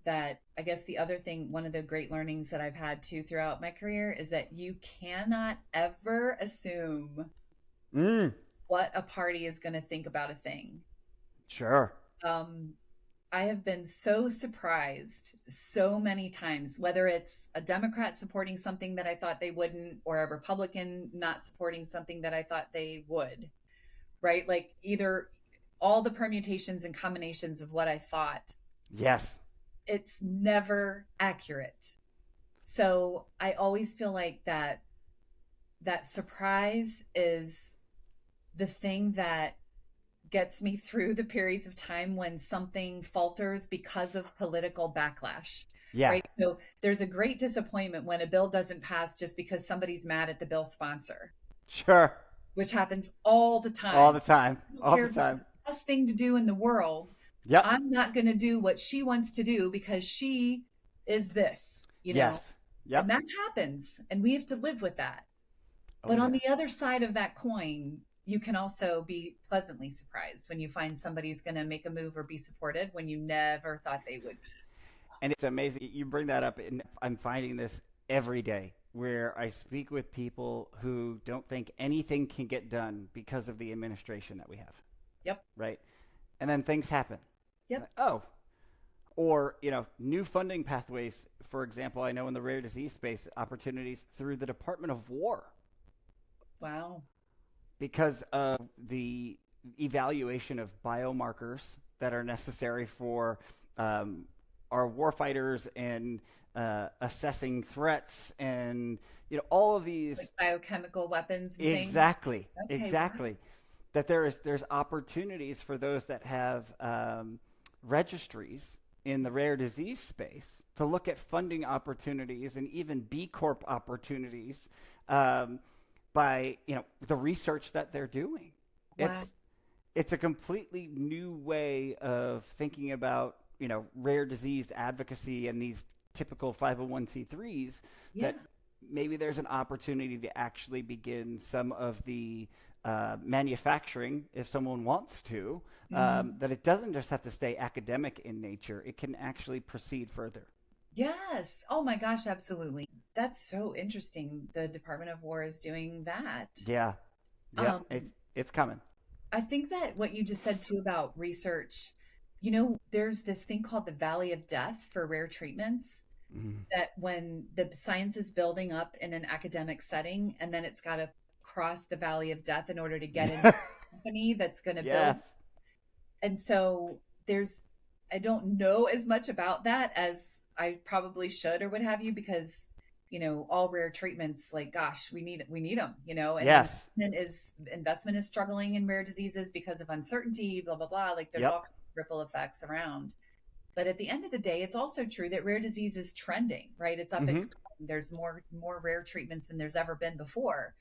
that I guess the other thing, one of the great learnings that I've had too throughout my career, is that you cannot ever assume what a party is going to think about a thing. Sure. I have been so surprised so many times, whether it's a Democrat supporting something that I thought they wouldn't, or a Republican not supporting something that I thought they would, right? Like either all the permutations and combinations of what I thought. Yes. It's never accurate. So I always feel like that surprise is the thing that gets me through the periods of time when something falters because of political backlash. Yeah. Right. So there's a great disappointment when a bill doesn't pass just because somebody's mad at the bill sponsor. Sure. Which happens all the time. All the time. All the time. The best thing to do in the world. Yep. I'm not going to do what she wants to do because she is this, you know. Yes. Yep. And that happens, and we have to live with that. But on the other side of that coin, you can also be pleasantly surprised when you find somebody's going to make a move or be supportive when you never thought they would be. And it's amazing. You bring that up, and I'm finding this every day where I speak with people who don't think anything can get done because of the administration that we have. Yep. Right. And then things happen. Yep. Like, oh. Or, new funding pathways. For example, I know in the rare disease space, opportunities through the Department of War. Wow. Because of the evaluation of biomarkers that are necessary for our warfighters and assessing threats and all of these, like biochemical weapons and exactly things? Okay, exactly. Wow. That there's opportunities for those that have registries in the rare disease space to look at funding opportunities and even B Corp opportunities by the research that they're doing. Wow. It's a completely new way of thinking about rare disease advocacy and these typical 501c3s. Yeah. That maybe there's an opportunity to actually begin some of the manufacturing if someone wants to, that it doesn't just have to stay academic in nature. It can actually proceed further. Yes. Oh my gosh, absolutely. That's so interesting. The Department of War is doing that. Yeah. Yeah. It's coming. I think that what you just said too about research, there's this thing called the Valley of Death for rare treatments, that when the science is building up in an academic setting, and then it's got to cross the Valley of Death in order to get into the company that's going to build. And so I don't know as much about that as I probably should or what have you, because, all rare treatments, like, gosh, we need them, and yes. investment is struggling in rare diseases because of uncertainty, blah, blah, blah. Like there's all kinds of ripple effects around. But at the end of the day, it's also true that rare disease is trending, right? It's up and there's more rare treatments than there's ever been before.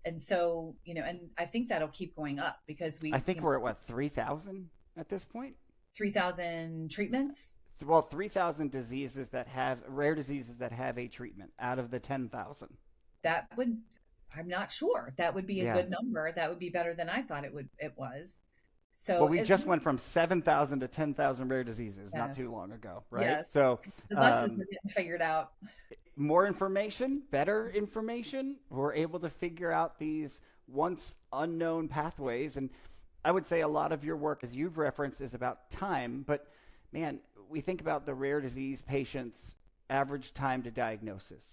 And so, and I think that'll keep going up because I think we're at what, 3,000 at this point? 3,000 treatments? Well, 3,000 diseases rare diseases that have a treatment out of the 10,000. I'm not sure. That would be a good number. That would be better than I thought it was. So well, we just went from 7,000 to 10,000 rare diseases not too long ago, right? Yes. So the buses are getting figured out. More information, better information. We're able to figure out these once unknown pathways. And I would say a lot of your work, as you've referenced, is about time. But man, we think about the rare disease patients' average time to diagnosis.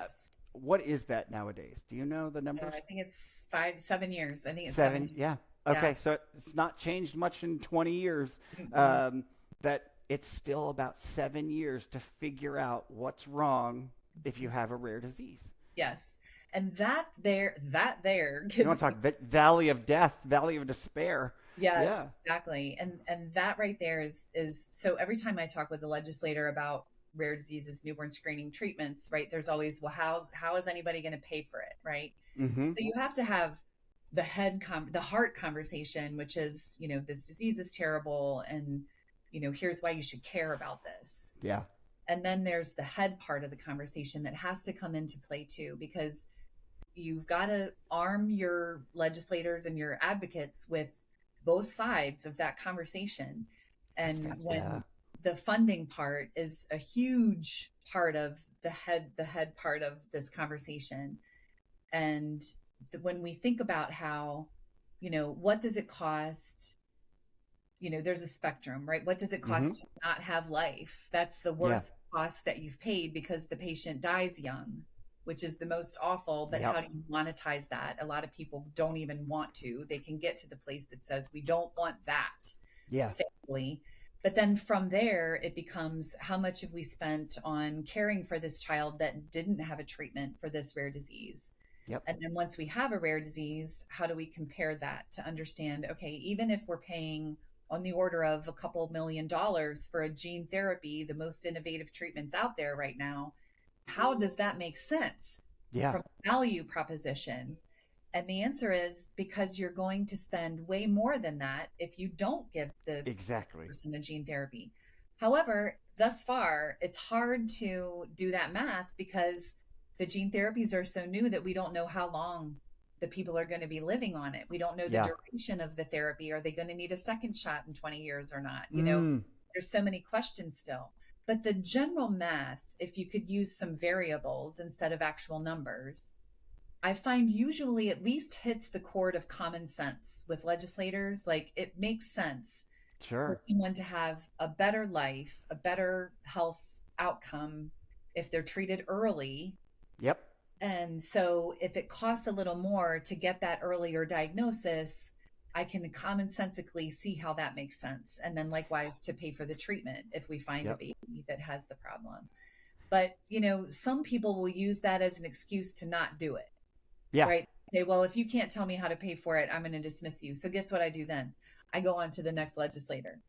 Yes. What is that nowadays? Do you know the numbers? I think it's 5, 7 years. I think it's 7? 7 years. Yeah. Yeah. Okay, so it's not changed much in 20 years. Mm-mm. That it's still about 7 years to figure out what's wrong if you have a rare disease. Yes. And that there You want gives to talk valley of death, valley of despair. yes, Yeah. exactly. And that right there is so every time I talk with the legislator about rare diseases, newborn screening treatments, right? There's always, well, how is anybody going to pay for it, right? Mm-hmm. So you have to have the heart conversation, which is, this disease is terrible, and here's why you should care about this. Yeah. And then there's the head part of the conversation that has to come into play too, because you've got to arm your legislators and your advocates with both sides of that conversation. And Yeah. when the funding part is a huge part of the head part of this conversation. And when we think about how, what does it cost? There's a spectrum, right? What does it Mm-hmm. cost to not have life? That's the Yeah. worst cost that you've paid, because the patient dies young, which is the most awful. But how Yep. do you monetize that? A lot of people don't even want to. They can get to the place that says, we don't want that, Yeah. thankfully. But then from there, it becomes, how much have we spent on caring for this child that didn't have a treatment for this rare disease? Yep. And then once we have a rare disease, how do we compare that to understand, okay, even if we're paying on the order of a couple $1 million for a gene therapy, the most innovative treatments out there right now, how does that make sense Yeah. from a value proposition? And the answer is because you're going to spend way more than that if you don't give the Exactly. person the gene therapy. However, thus far, it's hard to do that math because the gene therapies are so new that we don't know how long the people are going to be living on it. We don't know the Yeah. duration of the therapy. Are they going to need a second shot in 20 years or not? Mm. There's so many questions still. But the general math, if you could use some variables instead of actual numbers, I find usually at least hits the chord of common sense with legislators. Like, it makes sense for Sure. someone to have a better life, a better health outcome if they're treated early. Yep. And so if it costs a little more to get that earlier diagnosis, I can commonsensically see how that makes sense. And then likewise to pay for the treatment if we find a Yep. baby that has the problem. But, some people will use that as an excuse to not do it, Yeah. right? Okay, well, if you can't tell me how to pay for it, I'm going to dismiss you. So guess what I do then? I go on to the next legislator.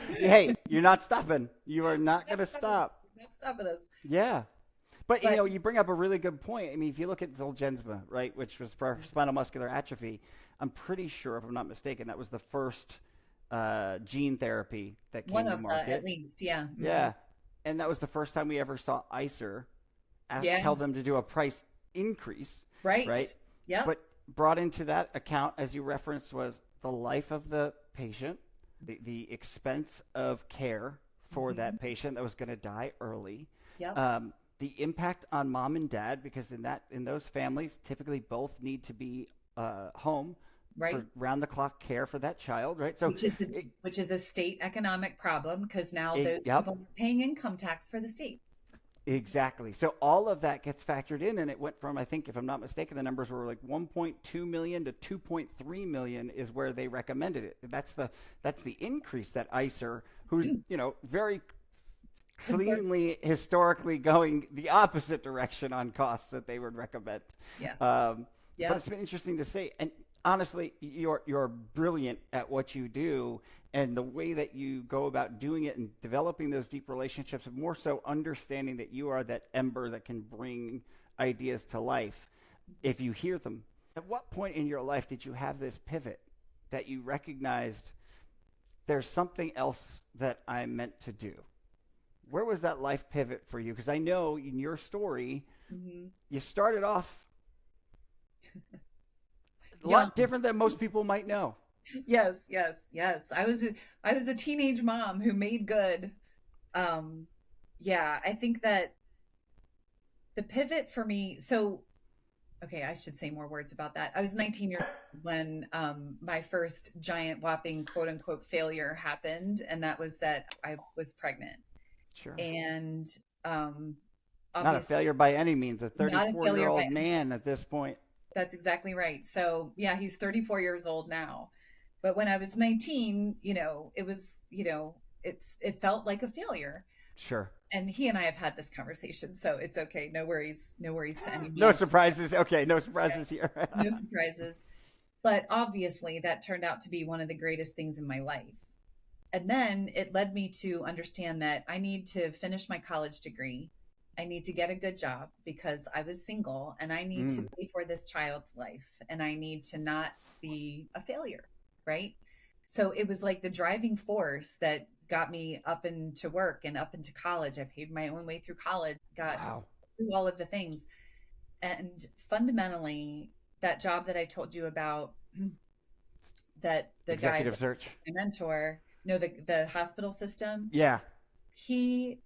Hey, you're not stopping. You are not going to stop. Not stopping us. Yeah. But, But you bring up a really good point. I mean, if you look at Zolgensma, right, which was for spinal muscular atrophy, I'm pretty sure, if I'm not mistaken, that was the first gene therapy that came one to of the, market. at least, yeah. Mhm. Yeah. And that was the first time we ever saw ICER Yeah. tell them to do a price increase, Right. right? Yep. But brought into that account, as you referenced, was the life of the patient, the expense of care for that patient that was going to die early, Yep. the impact on mom and dad, because in those families, typically both need to be home Right. for round-the-clock care for that child, right? So, Which is a state economic problem, because now the yep. people are paying income tax for the state. Exactly. So all of that gets factored in, and it went from, I think, if I'm not mistaken, the numbers were like 1.2 million to 2.3 million is where they recommended it. That's the increase that ICER, who's very cleanly historically going the opposite direction on costs, that they would recommend. Yeah. But it's been interesting to see, and honestly, you're brilliant at what you do, and the way that you go about doing it and developing those deep relationships, and more so understanding that you are that ember that can bring ideas to life if you hear them. At what point in your life did you have this pivot that you recognized there's something else that I'm meant to do? Where was that life pivot for you? Because I know in your story, you started off a lot different than most people might know. Yes. I was a teenage mom who made good. I think that the pivot for me, okay, I should say more words about that. I was 19 years old when my first giant whopping quote unquote failure happened, and that was that I was pregnant. Sure. And Not a Obviously, failure by any means. A not a failure by 34-year-old man at this point. That's exactly right. So yeah, he's 34 years old now. But when I was 19, it was, it felt like a failure. Sure. And he and I have had this conversation, so it's okay. No worries. No worries to No anyone. surprises. Okay, no surprises Okay. here. No surprises. But obviously, that turned out to be one of the greatest things in my life. And then it led me to understand that I need to finish my college degree. I need to get a good job because I was single and I need to pay for this child's life and I need to not be a failure, right? So it was like the driving force that got me up into work and up into college. I paid my own way through college, got Wow. through all of the things. And fundamentally, that job that I told you about, that the guy, Executive search. my mentor, no, the hospital system, Yeah. he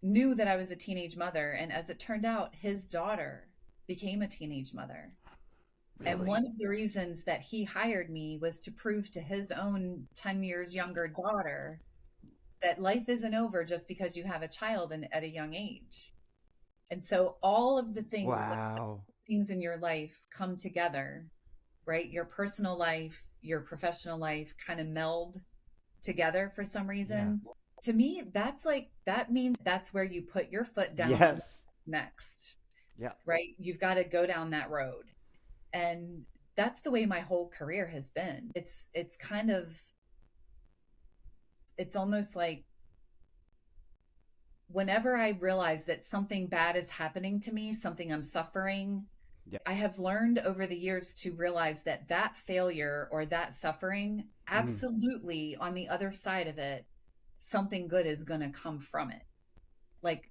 knew that I was a teenage mother. And as it turned out, his daughter became a teenage mother. And Really? one of the reasons that he hired me was to prove to his own 10 years younger daughter that life isn't over just because you have a child at a young age. And so all of the things, Wow. things in your life come together, right? Your personal life, your professional life kind of meld together for some reason. Yeah. To me, that means that's where you put your foot down. Yes. Next. Yeah. Right? You've got to go down that road. And that's the way my whole career has been. It's almost like whenever I realize that something bad is happening to me, something I'm suffering, yeah. I have learned over the years to realize that failure or that suffering, absolutely on the other side of it, something good is going to come from it. Like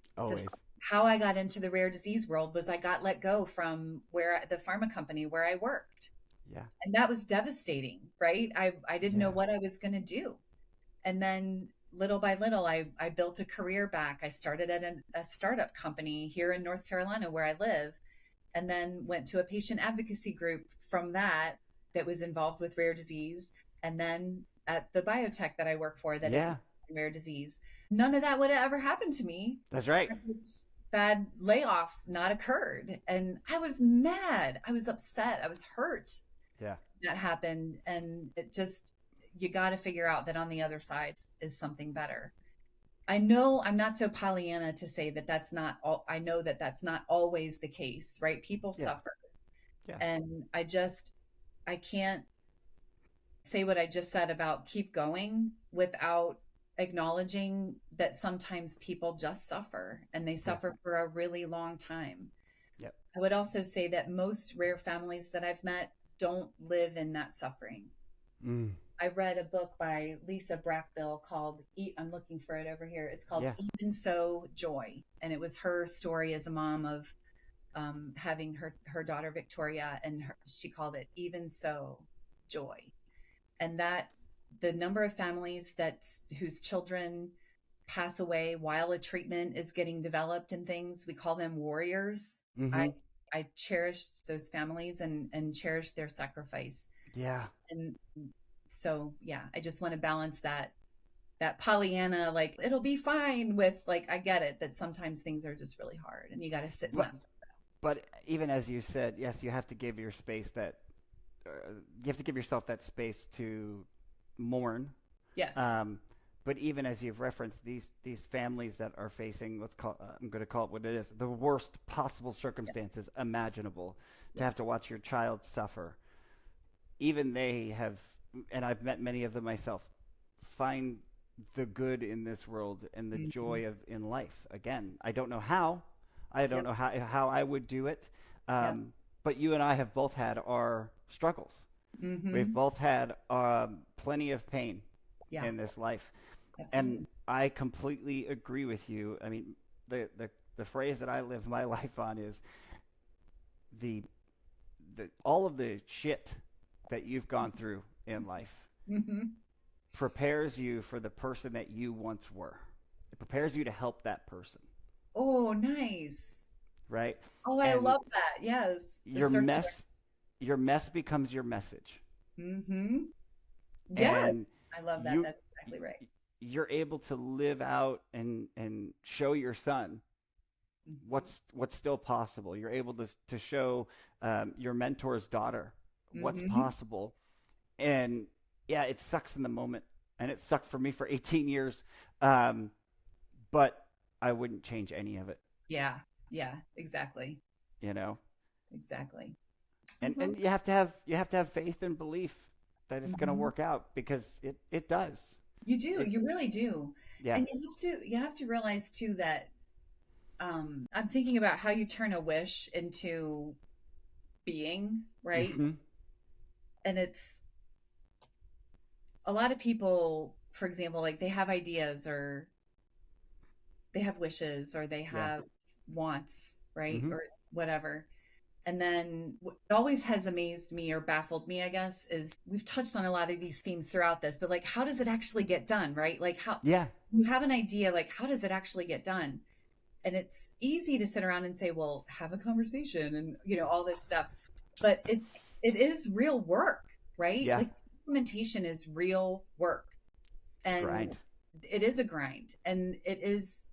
how I got into the rare disease world was I got let go from the pharma company where I worked. Yeah. And that was devastating, right? I didn't know what I was going to do. And then little by little, I built a career back. I started at a startup company here in North Carolina where I live, and then went to a patient advocacy group from that was involved with rare disease. And then at the biotech that I work for that is rare disease. None of that would have ever happened to me. That's right. This bad layoff not occurred. And I was mad. I was upset. I was hurt. Yeah. That happened. And it just, you got to figure out that on the other side is something better. I know I'm not so Pollyanna to say that that's not all. I know that that's not always the case, right? People suffer. Yeah. And I can't say what I just said about keep going without acknowledging that sometimes people just suffer and they suffer for a really long time. Yep. I would also say that most rare families that I've met don't live in that suffering. I read a book by Lisa Brackbill called, I'm looking for it over here. It's called Even So Joy. And it was her story as a mom of having her daughter Victoria, and she called it Even So Joy. And that the number of families whose children pass away while a treatment is getting developed and things, we call them warriors. I cherish those families and cherish their sacrifice. Yeah. And so, I just want to balance that Pollyanna, like, it'll be fine with, like, I get it that sometimes things are just really hard and you got to sit in that. But even as you said, yes, you have to give your space you have to give yourself that space to mourn. Yes. But even as you've referenced, these families that are facing, I'm going to call it what it is, the worst possible circumstances imaginable, to have to watch your child suffer. Even they have, and I've met many of them myself, find the good in this world and the joy in life. Again, I don't know how. I don't know how I would do it. But you and I have both had our struggles. We've both had plenty of pain in this life. Absolutely. And I completely agree with you. I mean, the phrase that I live my life on is all of the shit that you've gone through in life prepares you for the person that you once were. It prepares you to help that person. Oh, nice. Right? Oh, I love that. Yes. Your mess becomes your message. Yes. I love that. That's exactly right. You're able to live out and show your son Mm-hmm. what's still possible. You're able to show your mentor's daughter what's Mm-hmm. possible. And yeah, it sucks in the moment, and it sucked for me for 18 years. Um, but I wouldn't change any of it, Yeah. Yeah. Exactly. you know. Exactly. And Mhm. you have to have faith and belief that it's going to Mhm. work out, because it does. You do. It You really do. Yeah. And you have to realize too that I'm thinking about how you turn a wish into being, right? Hmm. And it's a lot of people, for example, like they have ideas or they have wishes or they Yeah. have wants, right? Hmm. Or whatever. And then what always has amazed me or baffled me, I guess, is we've touched on a lot of these themes throughout this, but like, how does it actually get done, right? Like, how Yeah. you have an idea, like, how does it actually get done? And it's easy to sit around and say, well, have a conversation and, all this stuff. But it is real work, right? Yeah. Like, implementation is real work. It's a And grind. it is a grind. And it is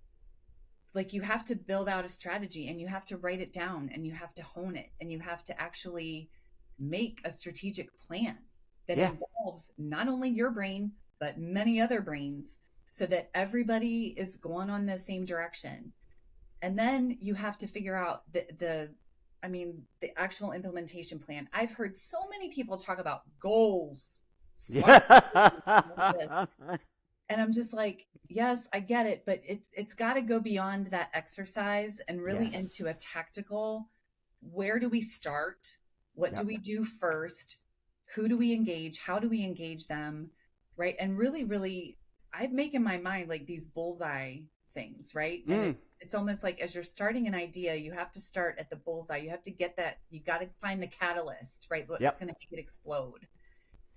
like you have to build out a strategy and you have to write it down and you have to hone it and you have to actually make a strategic plan that Yeah. involves not only your brain but many other brains so that everybody is going on the same direction. And then you have to figure out the actual implementation plan. I've heard so many people talk about goals, SMART, all this. Yeah. And I'm just like, yes, I get it, but it's got to go beyond that exercise and really Yes. into a tactical, where do we start? What do Yep. we do first? Who do we engage? How do we engage them? Right? And really, really, I make in my mind like these bullseye things, right? And Mm. it's almost like as you're starting an idea, you have to start at the bullseye. You have to get that, you got to find the catalyst, right? What's Yep. going to make it explode.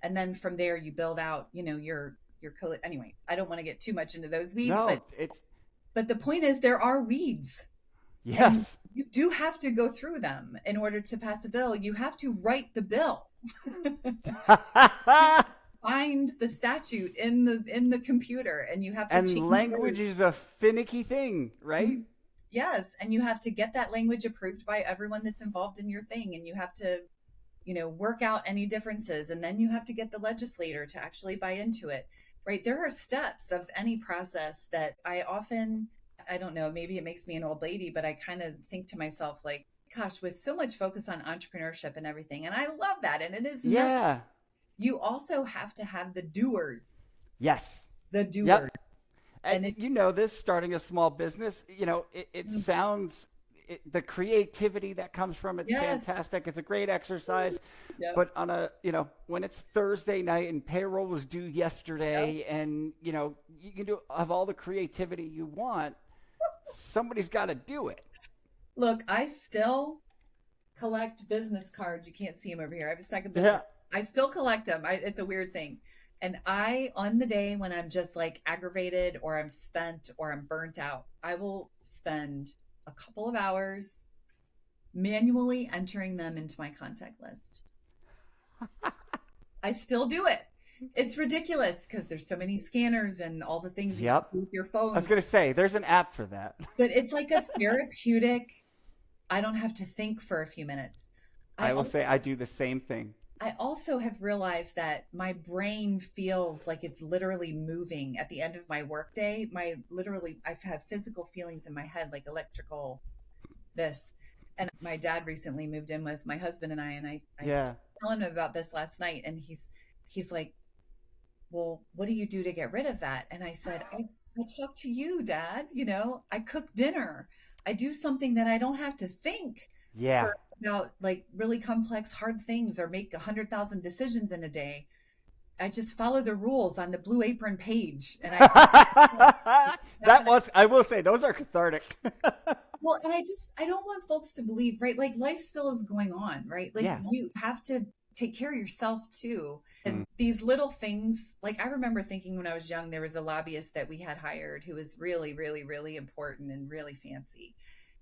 And then from there you build out, your code. Anyway, I don't want to get too much into those weeds, but No, it's the point is there are weeds and yes. you do have to go through them in order to pass a bill. You have to write the bill. Find the statute in the computer and you have to And change those. language is a finicky thing, right? Mhm. Yes, and you have to get that language approved by everyone that's involved in your thing and you have to work out any differences. And then you have to get the legislator to actually buy into it, right? There are steps of any process that I don't know, maybe it makes me an old lady, but I kind of think to myself, like, gosh, with so much focus on entrepreneurship and everything, and I love that, and it is necessary. Yeah. You also have to have the doers, Yes. the Yep. doers. And And it's, you know this, starting a small business, it sounds, the creativity that comes from it's yes, fantastic. It's a great exercise. yep, But when it's Thursday night and payroll was due yep. yesterday, and you can have all the creativity you want, somebody's got to do it. Look, I still collect business cards. You can't see them over here. I have a stack of business. Yeah. I still collect them. It's a weird thing. And on the day when I'm just like aggravated or I'm spent or I'm burnt out, I will spend a couple of hours manually entering them into my contact list. I still do it. It's ridiculous because there's so many scanners and all the things you can Yep. do with your I was phones. gonna say there's an app for that. But it's like a therapeutic, I don't have to think for a few minutes. I I will also say I do the same thing. I also have realized that my brain feels like it's literally moving at the end of my workday. I've had physical feelings in my head, like electrical this. And my dad recently moved in with my husband and I Yeah. telling him about this last night, and he's like, well, what do you do to get rid of that? And I said, I talk to you, Dad. I cook dinner. I do something that I don't have to think Yeah. for about like really complex, hard things or make 100,000 decisions in a day. I just follow the rules on the Blue Apron page, and I That was, I will say, those are cathartic. well, and I don't want folks to believe, right? Like life still is going on, right? Like Yeah. you have to take care of yourself too. Mm. And these little things, like I remember thinking when I was young, there was a lobbyist that we had hired who was really, really, really important and really fancy.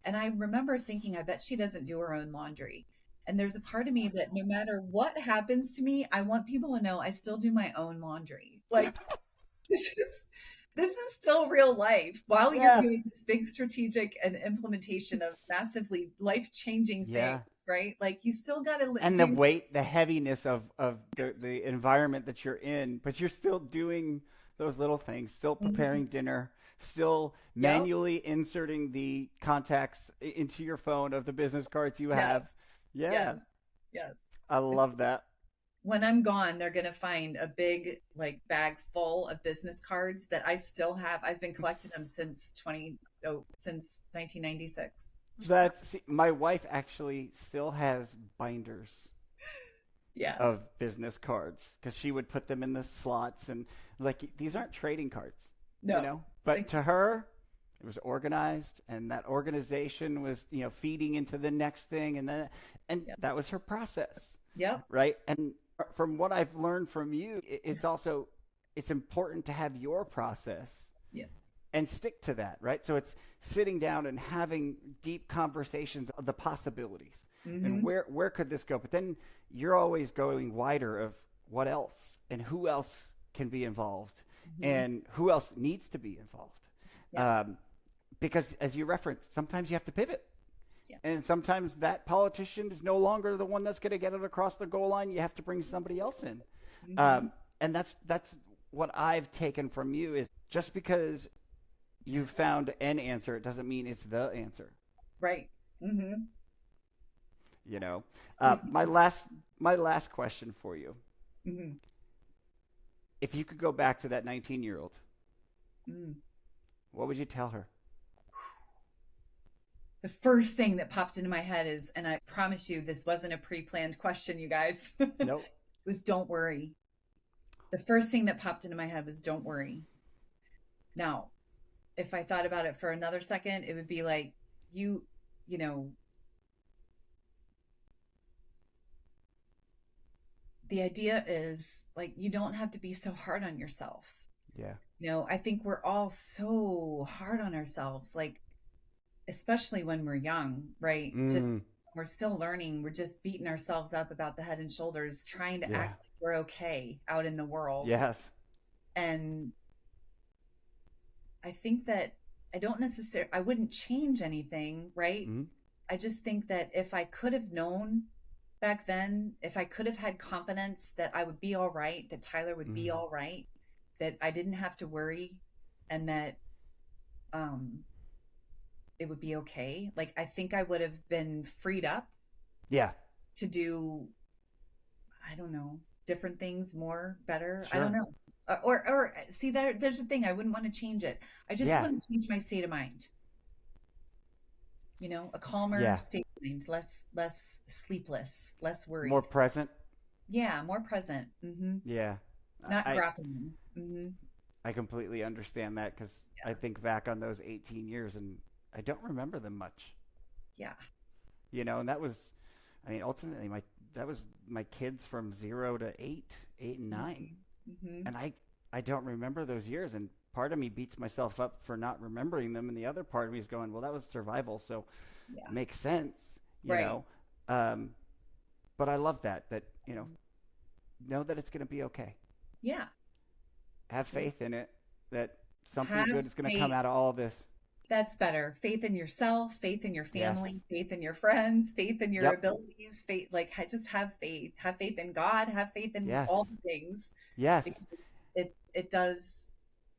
And I remember thinking, I bet she doesn't do her own laundry. And there's a part of me that no matter what happens to me, I want people to know I still do my own laundry. Like this is This is still real life while you're Yeah. doing this big strategic and implementation of massively life-changing things, Yeah. right? Like you still got to And the do. weight, the heaviness of Yes. the environment that you're in, but you're still doing those little things, still Mhm. preparing dinner, still Yep. manually inserting the contacts into your phone of the business cards you have. Yes. Yeah, Yes. Yes. I love that. When I'm gone, they're going to find a big like bag full of business cards that I still have. I've been collecting them since 1996. See, my wife actually still has binders Yeah. of business cards because she would put them in the slots and like these aren't trading cards, you No. know. But Thanks. to her, it was organized, and that organization was feeding into the next thing, and Yep. that was her process, Yep. right? And from what I've learned from you, it's important to have your process Yes. and stick to that, right? So it's sitting down and having deep conversations of the possibilities and Mm-hmm. where could this go. But then you're always going wider of what else and who else can be involved Mm-hmm. and who else needs to be involved. Yeah. Um, because as you referenced, sometimes you have to pivot. Yeah. And sometimes that politician is no longer the one that's going to get it across the goal line. You have to bring somebody else in. Mm-hmm. And that's what I've taken from you is just because you found an answer, it doesn't mean it's the answer. Right. Mm-hmm. You know, Squeeze me. my last question for you: Mm-hmm. if you could go back to that 19-year-old, Mm. what would you tell her? The first thing that popped into my head is, and I promise you, this wasn't a pre-planned question, you guys, Nope. was don't worry. The first thing that popped into my head was don't worry. Now, if I thought about it for another second, it would be like, you know, the idea is like, you don't have to be so hard on yourself. Yeah. I think we're all so hard on ourselves, like, especially when we're young, right? Just Mm, we're still learning. We're just beating ourselves up about the head and shoulders, trying to yeah. act like we're okay out in the world. Yes. And I think that I wouldn't change anything, right? Mm, I just think that if I could have known back then, if I could have had confidence that I would be all right, that Tyler would be mm, all right, that I didn't have to worry, and that um it would be okay. Like I think I would have been freed up yeah. to do, I don't know, different things more, better. I don't Sure. know. Or see there's the thing. I wouldn't want to change it. I just Yeah. want to change my state of mind. A calmer Yeah. state of mind, less sleepless, less More worried. present. Yeah, more present. Yeah. Not I grappling. I completely understand that because I Yeah. think back on those 18 years and I don't remember them much. Yeah. And that was, I mean, ultimately that was my kids from 0 to 8, 8 and 9, Mm-hmm. and I don't remember those years, and part of me beats myself up for not remembering them, and the other part of me is going, well, that was survival, so Yeah. makes sense, you Right. know. Um, but I love that know that it's going to be okay. Yeah. Have Yeah. faith in it that something Have good is going to come faith. out of all of this. That's better. Faith in yourself, faith in your Yes. family, faith in your friends, faith in your Yep. abilities, faith, like just have faith. Have faith in God, have faith in Yes. all the things Yes. because it does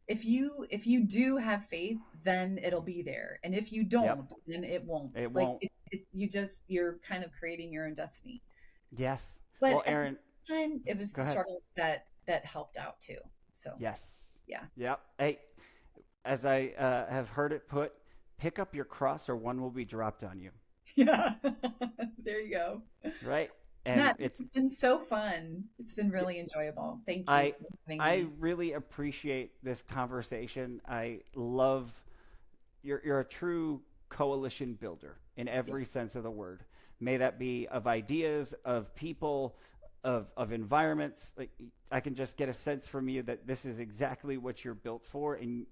if you do have faith, then it'll be there. And if you Yep. don't, then it won't. It Like won't. you're kind of creating your own destiny. Yes. But Well, at the Erin, same time, it was go the ahead. struggles that helped out too. So Yes. yeah. Yep. Hey, as I have heard it put, pick up your cross or one will be dropped on you. Yeah. There you go. Right? And Matt, this it's has been so fun. It's been really enjoyable. Thank you I for having I me. really appreciate this conversation. I love you're a true coalition builder in every Yes. sense of the word. May that be of ideas, of people, of environments. Like I can just get a sense from you that this is exactly what you're built for, and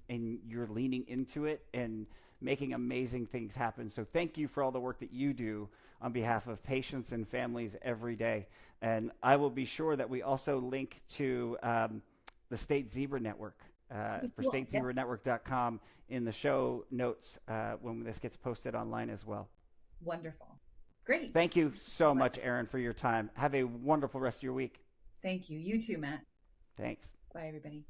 you're leaning into it and making amazing things happen. So thank you for all the work that you do on behalf of patients and families every day. And I will be sure that we also link to the State Zebra Network for statezebranetwork.com in the show notes when this gets posted online as well. Wonderful. Great. Thank you so much, Erin, for your time. Have a wonderful rest of your week. Thank you. You too, Matt. Thanks. Bye, everybody.